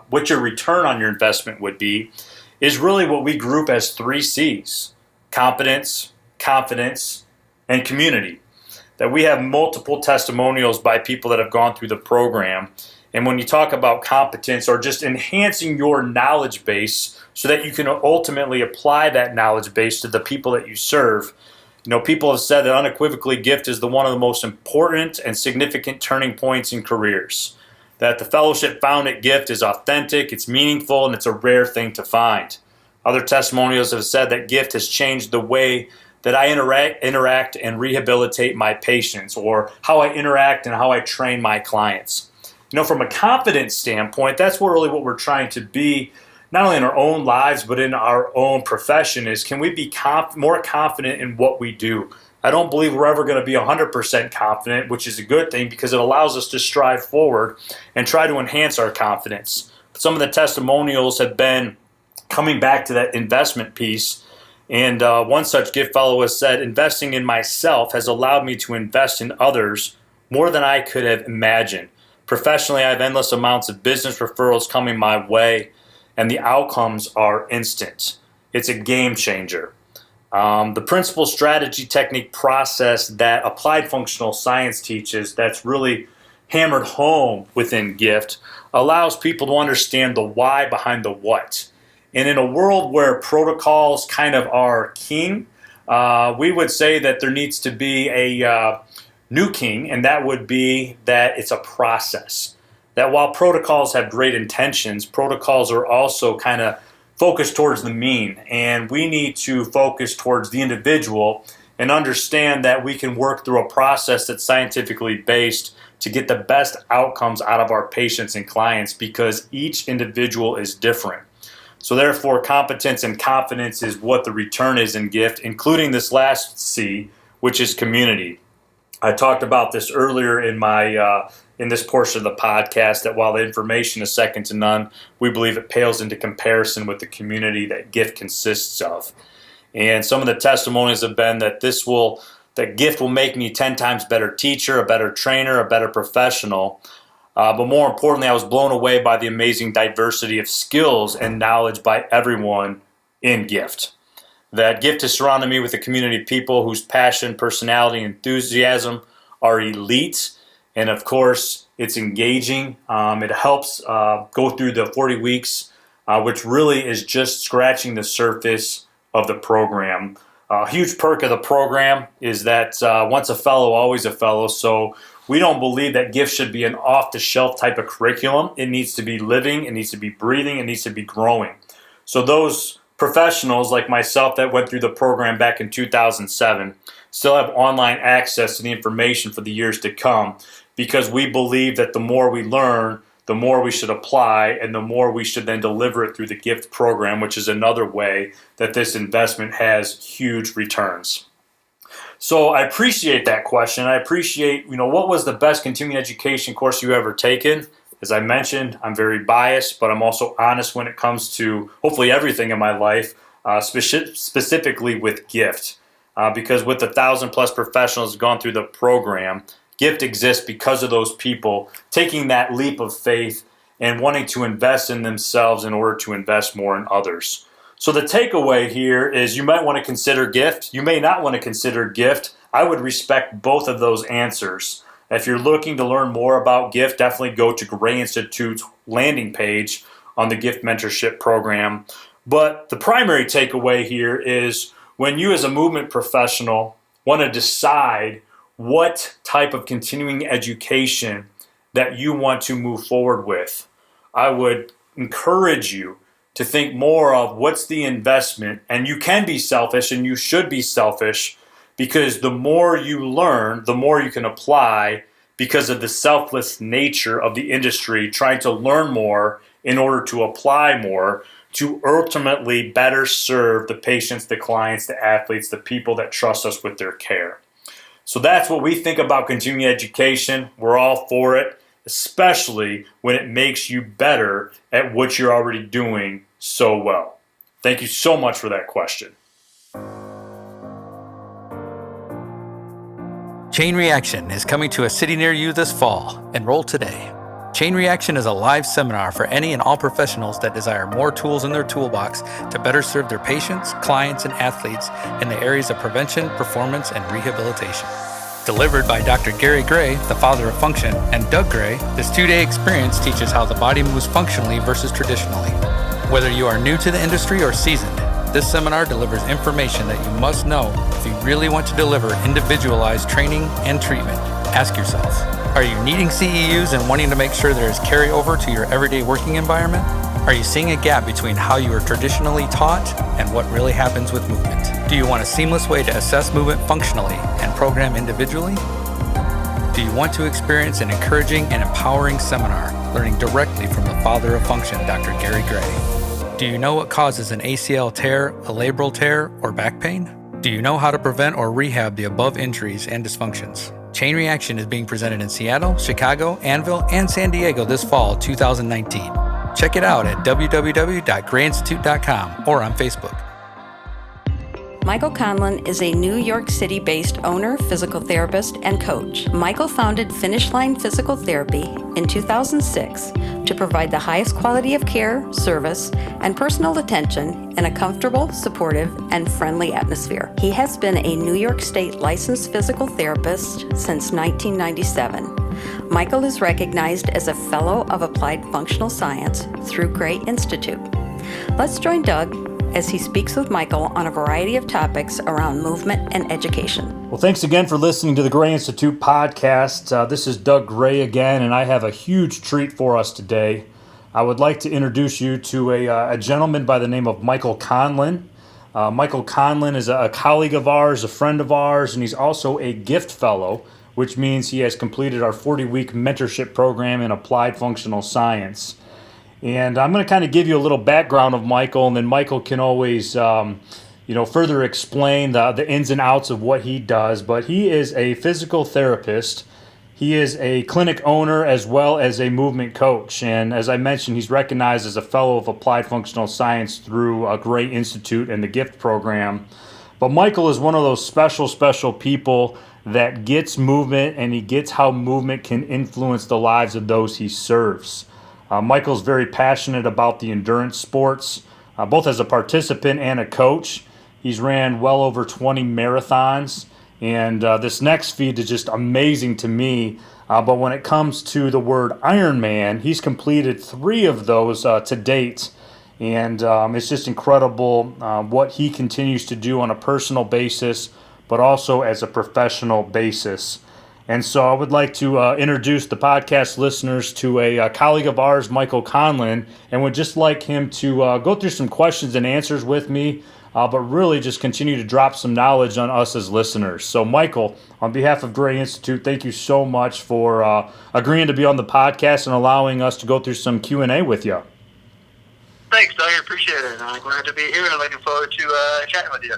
what your return on your investment would be, is really what we group as 3 C's: competence, confidence, and community. That we have multiple testimonials by people that have gone through the program. And when you talk about competence, or just enhancing your knowledge base so that you can ultimately apply that knowledge base to the people that you serve, people have said that unequivocally GIFT is one of the most important and significant turning points in careers. That the fellowship found at GIFT is authentic, it's meaningful, and it's a rare thing to find. Other testimonials have said that GIFT has changed the way that I interact and rehabilitate my patients, or how I interact and how I train my clients. From a confidence standpoint, that's really what we're trying to be, not only in our own lives, but in our own profession, is can we be more confident in what we do? I don't believe we're ever going to be 100% confident, which is a good thing because it allows us to strive forward and try to enhance our confidence. But some of the testimonials have been coming back to that investment piece. And one such GIFT fellow has said, investing in myself has allowed me to invest in others more than I could have imagined. Professionally, I have endless amounts of business referrals coming my way, and the outcomes are instant. It's a game changer. The principle, strategy, technique, process that applied functional science teaches, that's really hammered home within GIFT, allows people to understand the why behind the what. And in a world where protocols kind of are king, we would say that there needs to be a new king, and that would be that it's a process. That while protocols have great intentions, protocols are also kind of focused towards the mean, and we need to focus towards the individual and understand that we can work through a process that's scientifically based to get the best outcomes out of our patients and clients, because each individual is different. So therefore, competence and confidence is what the return is in GIFT, including this last C, which is community. I talked about this earlier in this portion of the podcast, that while the information is second to none, we believe it pales into comparison with the community that GIFT consists of. And some of the testimonies have been that that GIFT will make me 10 times better teacher, a better trainer, a better professional. But more importantly, I was blown away by the amazing diversity of skills and knowledge by everyone in GIFT. That GIFT has surrounded me with a community of people whose passion, personality, and enthusiasm are elite. And of course, it's engaging. It helps go through the 40 weeks, which really is just scratching the surface of the program. A huge perk of the program is that once a fellow, always a fellow. So we don't believe that GIFT should be an off-the-shelf type of curriculum. It needs to be living, it needs to be breathing, it needs to be growing. So those professionals like myself that went through the program back in 2007 still have online access to the information for the years to come, because we believe that the more we learn, the more we should apply, and the more we should then deliver it through the GIFT program, which is another way that this investment has huge returns. So I appreciate that question. I appreciate, what was the best continuing education course you ever taken? As I mentioned, I'm very biased, but I'm also honest when it comes to hopefully everything in my life. specifically with GIFT. Because with 1,000 plus professionals gone through the program, GIFT exists because of those people taking that leap of faith and wanting to invest in themselves in order to invest more in others. So the takeaway here is you might want to consider GIFT. You may not want to consider GIFT. I would respect both of those answers. If you're looking to learn more about GIFT, definitely go to Gray Institute's landing page on the GIFT mentorship program. But the primary takeaway here is when you as a movement professional want to decide what type of continuing education that you want to move forward with, I would encourage you to think more of what's the investment. And you can be selfish and you should be selfish, because the more you learn, the more you can apply, because of the selfless nature of the industry, trying to learn more in order to apply more to ultimately better serve the patients, the clients, the athletes, the people that trust us with their care. So that's what we think about continuing education. We're all for it, especially when it makes you better at what you're already doing so well. Thank you so much for that question. Chain Reaction is coming to a city near you this fall. Enroll today. Chain Reaction is a live seminar for any and all professionals that desire more tools in their toolbox to better serve their patients, clients, and athletes in the areas of prevention, performance, and rehabilitation. Delivered by Dr. Gary Gray, the father of function, and Doug Gray, this 2-day experience teaches how the body moves functionally versus traditionally. Whether you are new to the industry or seasoned, this seminar delivers information that you must know if you really want to deliver individualized training and treatment. Ask yourself, are you needing CEUs and wanting to make sure there is carryover to your everyday working environment? Are you seeing a gap between how you are traditionally taught and what really happens with movement? Do you want a seamless way to assess movement functionally and program individually? Do you want to experience an encouraging and empowering seminar, learning directly from the father of function, Dr. Gary Gray? Do you know what causes an ACL tear, a labral tear, or back pain? Do you know how to prevent or rehab the above injuries and dysfunctions? Chain Reaction is being presented in Seattle, Chicago, Anvil, and San Diego this fall 2019. Check it out at www.grayinstitute.com or on Facebook. Michael Conlon is a New York City-based owner, physical therapist, and coach. Michael founded Finish Line Physical Therapy in 2006 to provide the highest quality of care, service, and personal attention in a comfortable, supportive, and friendly atmosphere. He has been a New York State licensed physical therapist since 1997. Michael is recognized as a Fellow of Applied Functional Science through Gray Institute. Let's join Doug as he speaks with Michael on a variety of topics around movement and education. Well, thanks again for listening to the Gray Institute podcast. This is Doug Gray again, and I have a huge treat for us today. I would like to introduce you to a gentleman by the name of Michael Conlon. Michael Conlon is a colleague of ours, a friend of ours, and he's also a GIFT Fellow, which means he has completed our 40-week mentorship program in applied functional science. And I'm going to kind of give you a little background of Michael, and then Michael can always, further explain the ins and outs of what he does. But he is a physical therapist. He is a clinic owner as well as a movement coach. And as I mentioned, he's recognized as a Fellow of Applied Functional Science through a Gray Institute and the GIFT program. But Michael is one of those special people that gets movement, and he gets how movement can influence the lives of those he serves. Michael's very passionate about the endurance sports, both as a participant and a coach. He's ran well over 20 marathons, and this next feat is just amazing to me. But when it comes to the word Ironman, he's completed 3 of those to date, and it's just incredible what he continues to do on a personal basis, but also as a professional basis. And so I would like to introduce the podcast listeners to a colleague of ours, Michael Conlon, and would just like him to go through some questions and answers with me, but really just continue to drop some knowledge on us as listeners. So Michael, on behalf of Gray Institute, thank you so much for agreeing to be on the podcast and allowing us to go through some Q&A with you. Thanks, Doug. I appreciate it. I'm glad to be here and looking forward to chatting with you.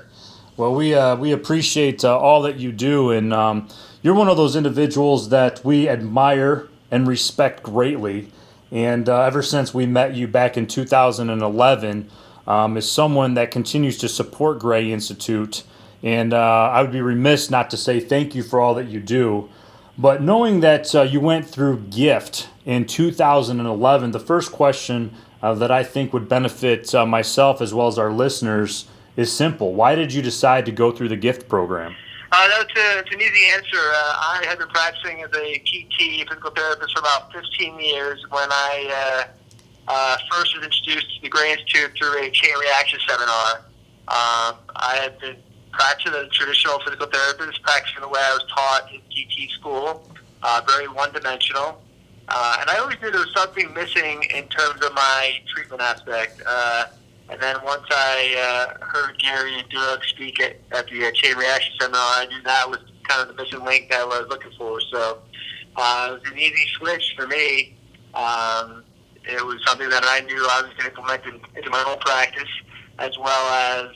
Well, we appreciate all that you do, and you're one of those individuals that we admire and respect greatly. And ever since we met you back in 2011, is someone that continues to support Gray Institute. And I would be remiss not to say thank you for all that you do. But knowing that you went through GIFT in 2011, the first question that I think would benefit myself as well as our listeners is simple. Why did you decide to go through the GIFT program? It's an easy answer. I had been practicing as a PT, physical therapist, for about 15 years when I first was introduced to the Gray Institute through a chain reaction seminar. I had been practicing as a traditional physical therapist, practicing the way I was taught in PT school, very one-dimensional. And I always knew there was something missing in terms of my treatment aspect. And then once I heard Gary and Doug speak at the chain reaction seminar, I knew that was kind of the missing link that I was looking for. So it was an easy switch for me. It was something that I knew I was going to implement into my own practice, as well as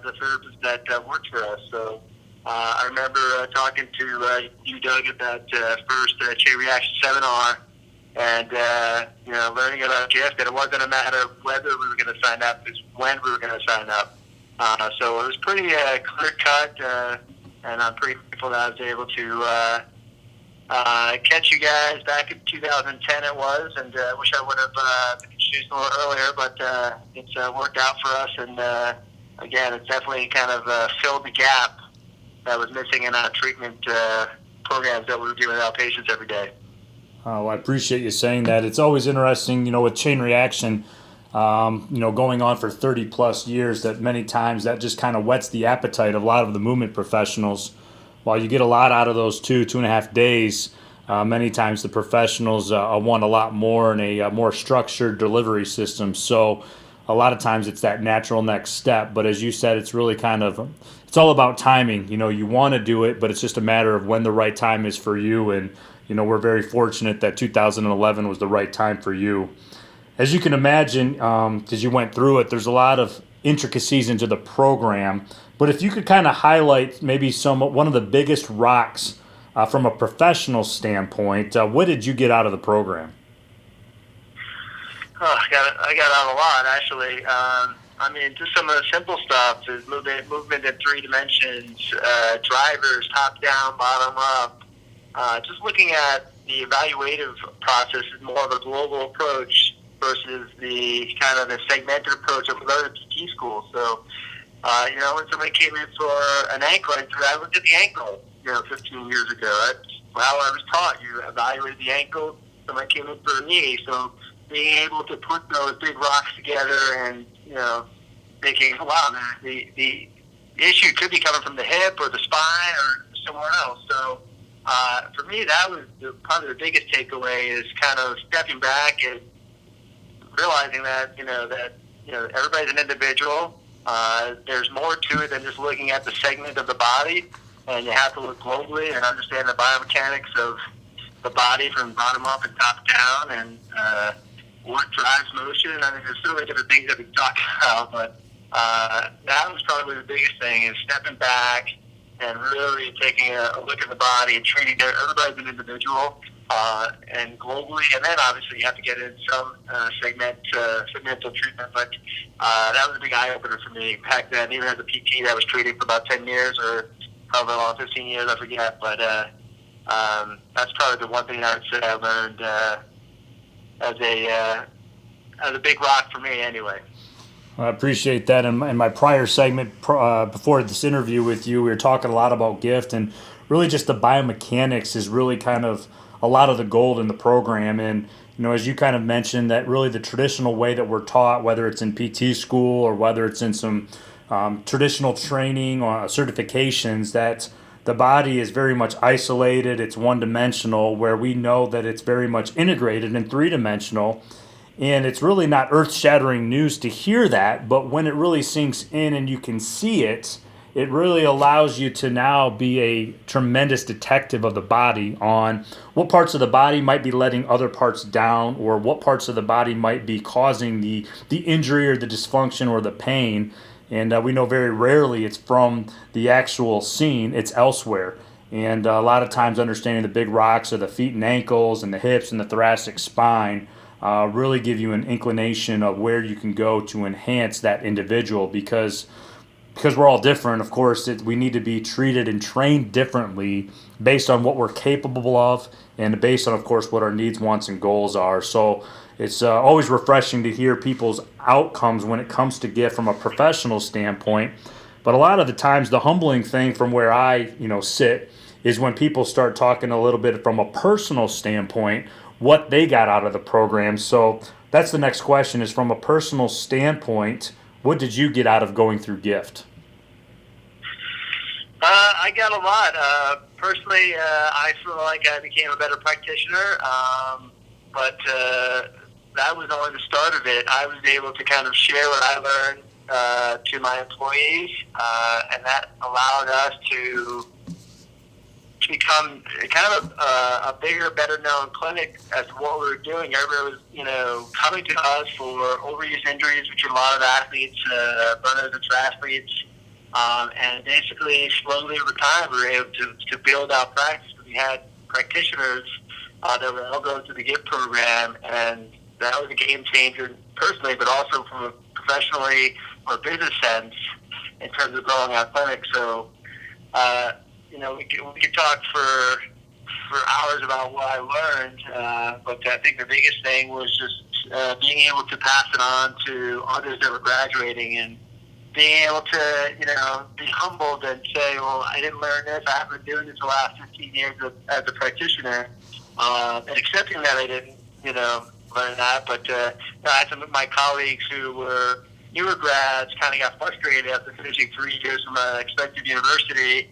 the therapists that worked for us. So I remember talking to you, Doug, at that first chain reaction seminar, and learning about GIFT, that it wasn't a matter of whether we were going to sign up, it's when we were going to sign up. So it was pretty clear cut, and I'm pretty grateful that I was able to catch you guys back in 2010 it was, and I wish I would have been introduced a little earlier, but it's worked out for us, and again, it's definitely kind of filled the gap that was missing in our treatment programs that we were doing with our patients every day. Oh, I appreciate you saying that. It's always interesting, with chain reaction, going on for 30 plus years, that many times that just kind of whets the appetite of a lot of the movement professionals. While you get a lot out of those 2.5 days, many times the professionals want a lot more in a more structured delivery system. So a lot of times it's that natural next step. But as you said, it's really it's all about timing. You want to do it, but it's just a matter of when the right time is for you. And we're very fortunate that 2011 was the right time for you. As you can imagine, because you went through it, there's a lot of intricacies into the program. But if you could kind of highlight maybe one of the biggest rocks from a professional standpoint, what did you get out of the program? Oh, I got out a lot, actually. Just some of the simple stuff is movement in 3 dimensions, drivers, top down, bottom up. Just looking at the evaluative process is more of a global approach versus the kind of the segmented approach of other PT schools. So, when somebody came in for an ankle injury, I looked at the ankle, 15 years ago. That's how I was taught. You evaluate the ankle. Somebody came in for a knee. So being able to put those big rocks together and, thinking, wow, the issue could be coming from the hip or the spine or somewhere else. So, for me, that was probably the biggest takeaway, is kind of stepping back and realizing that, everybody's an individual. There's more to it than just looking at the segment of the body, and you have to look globally and understand the biomechanics of the body from bottom up and top down, and what drives motion. There's so many different things that we can talk about, but that was probably the biggest thing, is stepping back and really taking a look at the body and treating everybody as an individual, and globally. And then obviously you have to get in some segmental treatment. But that was a big eye-opener for me back then, even as a PT that was treating for about 10 years or however long, 15 years, I forget. But that's probably the one thing I would say I learned as a big rock for me anyway. I appreciate that. In my prior segment before this interview with you, we were talking a lot about GIFT, and really just the biomechanics is really kind of a lot of the gold in the program. And, as you kind of mentioned, that really the traditional way that we're taught, whether it's in PT school or whether it's in some traditional training or certifications, that the body is very much isolated, it's one-dimensional, where we know that it's very much integrated and three-dimensional. And it's really not earth-shattering news to hear that, but when it really sinks in and you can see it, it really allows you to now be a tremendous detective of the body on what parts of the body might be letting other parts down, or what parts of the body might be causing the injury or the dysfunction or the pain. And we know very rarely it's from the actual scene, it's elsewhere. And a lot of times understanding the big rocks of the feet and ankles and the hips and the thoracic spine really give you an inclination of where you can go to enhance that individual because we're all different. Of course, we need to be treated and trained differently based on what we're capable of and based on, of course, what our needs, wants, and goals are. So it's always refreshing to hear people's outcomes when it comes to gift from a professional standpoint. But a lot of the times, the humbling thing from where I, sit is when people start talking a little bit from a personal standpoint, what they got out of the program. So that's the next question: is from a personal standpoint, what did you get out of going through gift? I got a lot. Personally, I feel like I became a better practitioner, but that was only the start of it. I was able to kind of share what I learned to my employees, and that allowed us to become kind of a bigger, better known clinic as to what we were doing. Everybody was, coming to us for overuse injuries, which a lot of athletes, runners and triathletes. And basically, slowly over time, we were able to build out practice. We had practitioners that were all going through the GIFT program, and that was a game changer personally, but also from a professionally or business sense in terms of growing our clinic. So, we could talk for hours about what I learned, but I think the biggest thing was just being able to pass it on to others that were graduating and being able to, be humbled and say, well, I didn't learn this. I haven't been doing this the last 15 years as a practitioner. And accepting that I didn't, learn that. But I had some of my colleagues who were newer grads kind of got frustrated after finishing 3 years from an expensive university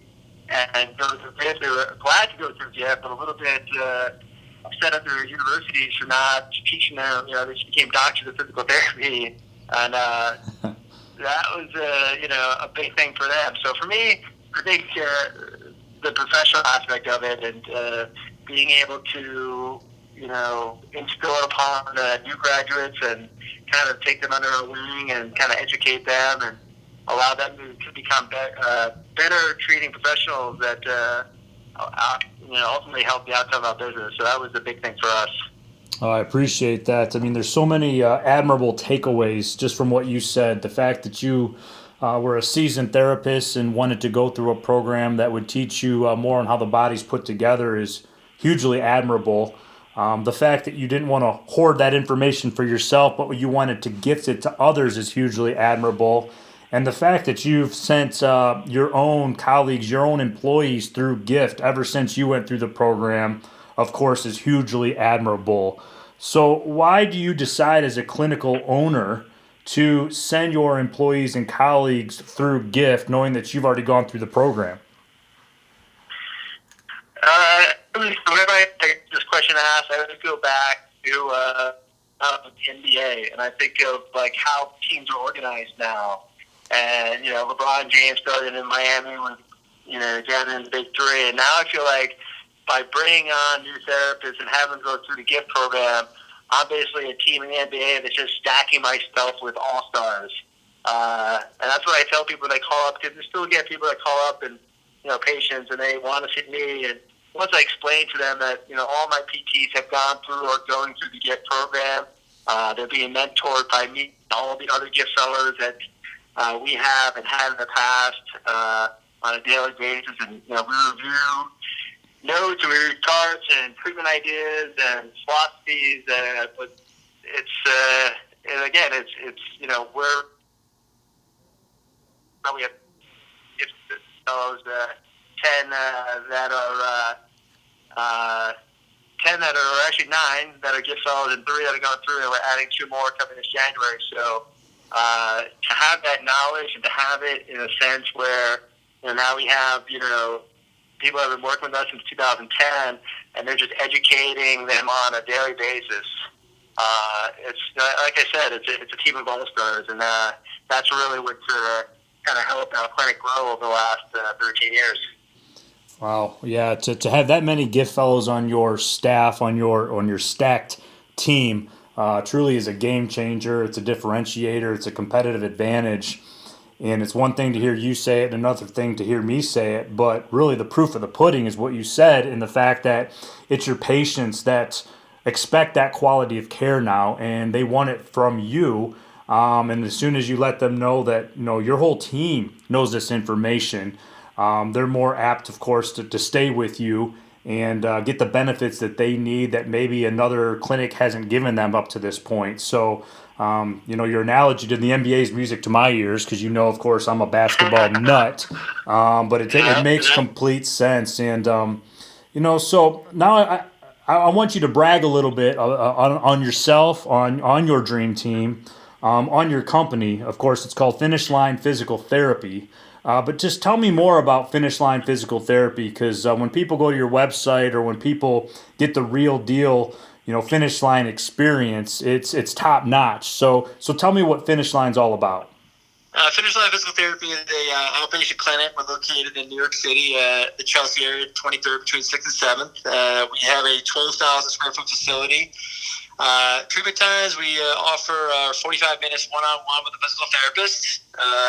and go through GIF. They were glad to go through GIF, but a little bit upset at their universities for not teaching them. They just became doctors of physical therapy. And that was, a big thing for them. So for me, I think the professional aspect of it and being able to, instill it upon new graduates and kind of take them under our wing and kind of educate them and allow them to become better treating professionals that, ultimately help the outcome of our business. So that was a big thing for us. Oh, I appreciate that. I mean, there's so many admirable takeaways just from what you said. The fact that you were a seasoned therapist and wanted to go through a program that would teach you more on how the body's put together is hugely admirable. The fact that you didn't want to hoard that information for yourself, but you wanted to gift it to others is hugely admirable. And the fact that you've sent your own colleagues, your own employees through gift ever since you went through the program, of course, is hugely admirable. So why do you decide as a clinical owner to send your employees and colleagues through GIFT knowing that you've already gone through the program? Whenever I get this question asked, I always go back to the NBA, and I think of like how teams are organized now. And, LeBron James started in Miami with, down in the Big Three, and now I feel like by bringing on new therapists and having them go through the GIFT program, I'm basically a team in the NBA that's just stacking myself with all-stars. And that's what I tell people that call up, because we still get people that call up and, patients, and they want to see me. And once I explain to them that, all my PTs have gone through or going through the GIFT program, they're being mentored by me and all the other GIFT sellers that we have and had in the past on a daily basis. And, we review notes and we read charts and treatment ideas and philosophies, but it's and again it's we have those 10 that are 10 that are actually 9 that are gift fellows and 3 that are going through, and we're adding 2 more coming this January. So to have that knowledge and to have it in a sense where now we have people have been working with us since 2010, and they're just educating them on a daily basis. It's like I said, it's a team of all-stars, and that's really what's kind of helped our clinic grow over the last 13 years. Wow, yeah, to have that many gift fellows on your staff, on your stacked team, truly is a game changer. It's a differentiator. It's a competitive advantage. And it's one thing to hear you say it and another thing to hear me say it, but really the proof of the pudding is what you said, in the fact that it's your patients that expect that quality of care now, and they want it from you. And as soon as you let them know that your whole team knows this information, they're more apt, of course, to stay with you and get the benefits that they need that maybe another clinic hasn't given them up to this point. So, your analogy to the NBA is music to my ears because of course, I'm a basketball nut, but it makes complete sense. And so now I want you to brag a little bit on yourself, on your dream team, on your company. Of course, it's called Finish Line Physical Therapy. But just tell me more about Finish Line Physical Therapy, because when people go to your website or when people get the real deal, Finish Line experience, it's top notch. So tell me what Finish Line's all about. Finish Line Physical Therapy is a outpatient clinic. We're located in New York City, the Chelsea area, 23rd between 6th and 7th. We have a 12,000 square foot facility. Treatment times, we offer 45 minutes one-on-one with a physical therapist.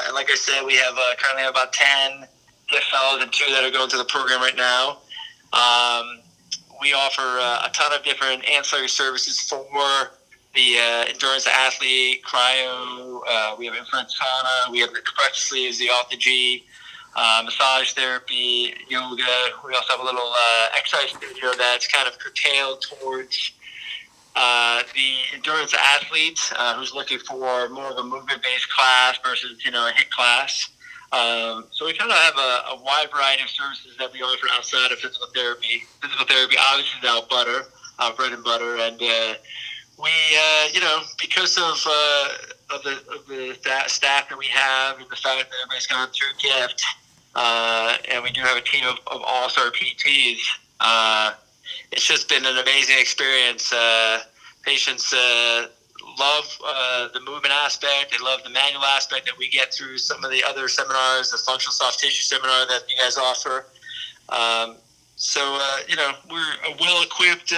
And like I said, we have currently about 10 gift fellows and 2 that are going through the program right now. We offer a ton of different ancillary services for the endurance athlete, cryo, we have infrared sauna, we have the compression sleeves, the off the G, massage therapy, yoga. We also have a little exercise studio that's kind of curtailed towards the endurance athlete who's looking for more of a movement-based class versus, a HIIT class. So we kind of have a wide variety of services that we offer outside of physical therapy. Physical therapy obviously is our bread and butter, and we, because of the staff that we have and the fact that everybody's gone through GIFT, and we do have a team of all-star PTs, it's just been an amazing experience. Patients love the movement aspect. They love the manual aspect that we get through some of the other seminars, the functional soft tissue seminar that you guys offer. We're a well-equipped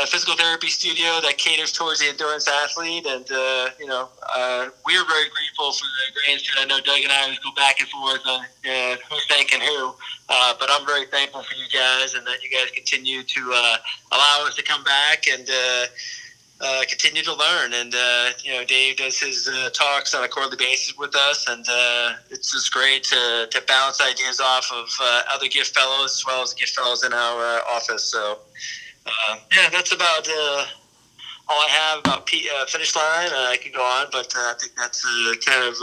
physical therapy studio that caters towards the endurance athlete, and we're very grateful for the Gray Institute. I know Doug and I always go back and forth on who's thanking who, but I'm very thankful for you guys and that you guys continue to allow us to come back and continue to learn. And Dave does his talks on a quarterly basis with us, and it's just great to bounce ideas off of other gift fellows as well as gift fellows in our office. So that's about all I have about Finish Line. I could go on, but I think that's kind of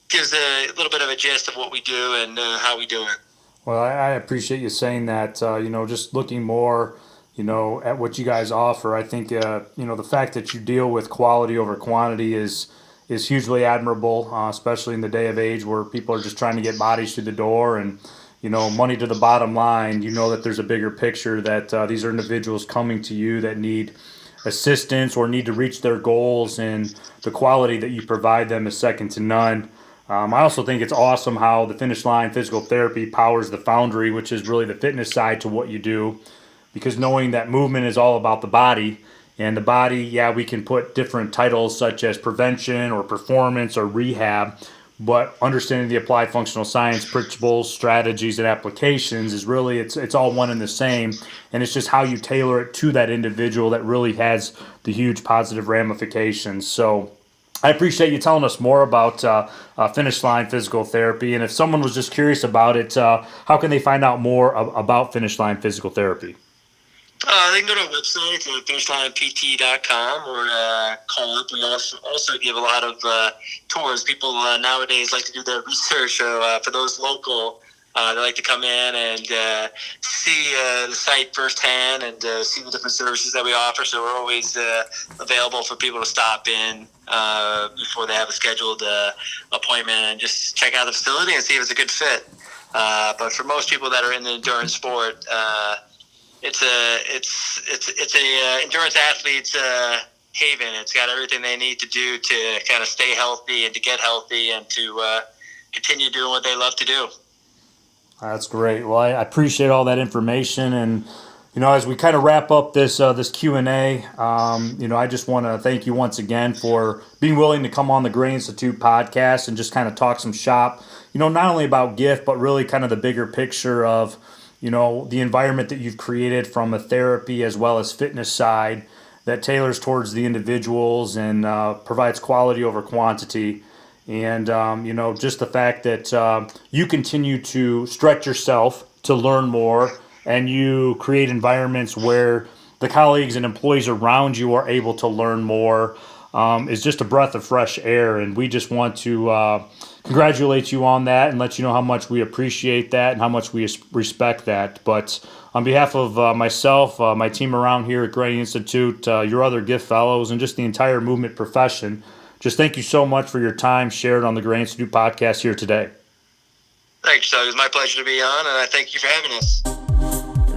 gives a little bit of a gist of what we do and how we do it. Well, I appreciate you saying that. Just looking more, at what you guys offer. I think, the fact that you deal with quality over quantity is hugely admirable, especially in the day of age where people are just trying to get bodies through the door and, money to the bottom line. That there's a bigger picture, that these are individuals coming to you that need assistance or need to reach their goals, and the quality that you provide them is second to none. I also think it's awesome how the Finish Line Physical Therapy powers the Foundry, which is really the fitness side to what you do, because knowing that movement is all about the body, and the body, we can put different titles such as prevention or performance or rehab, but understanding the applied functional science principles, strategies, and applications is really, it's all one and the same, and it's just how you tailor it to that individual that really has the huge positive ramifications. So I appreciate you telling us more about Finish Line Physical Therapy, and if someone was just curious about it, how can they find out more about Finish Line Physical Therapy? They can go to our website, finishlinept.com, or call up. We also give a lot of tours. People nowadays like to do their research. For those local, they like to come in and see the site firsthand and see the different services that we offer. So we're always available for people to stop in before they have a scheduled appointment and just check out the facility and see if it's a good fit. But for most people that are in the endurance sport, it's a endurance athlete's haven. It's got everything they need to do to kind of stay healthy and to get healthy and to continue doing what they love to do. That's great. Well, I appreciate all that information, and as we kind of wrap up this Q&A, I just want to thank you once again for being willing to come on the Gray Institute podcast and just kind of talk some shop. Not only about GIFT, but really kind of the bigger picture of the environment that you've created from a therapy as well as fitness side that tailors towards the individuals and provides quality over quantity. And, just the fact that you continue to stretch yourself to learn more, and you create environments where the colleagues and employees around you are able to learn more, is just a breath of fresh air. And we just want to congratulate you on that and let you know how much we appreciate that and how much we respect that. But on behalf of myself, my team around here at Gray Institute, your other gift fellows, and just the entire movement profession, just thank you so much for your time shared on the Gray Institute podcast here today. Thanks, Doug. It's my pleasure to be on, and I thank you for having us.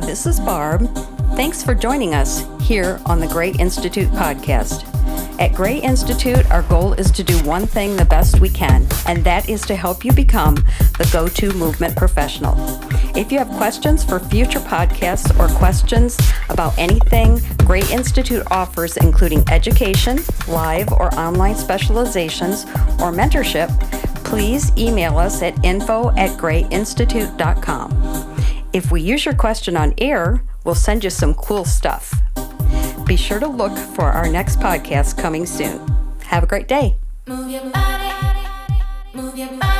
This is Barb. Thanks for joining us here on the Gray Institute podcast. At Gray Institute, our goal is to do one thing the best we can, and that is to help you become the go-to movement professional. If you have questions for future podcasts or questions about anything Gray Institute offers, including education, live or online specializations, or mentorship, please email us at info@grayinstitute.com. If we use your question on air, we'll send you some cool stuff. Be sure to look for our next podcast coming soon. Have a great day. Move your body, move your body.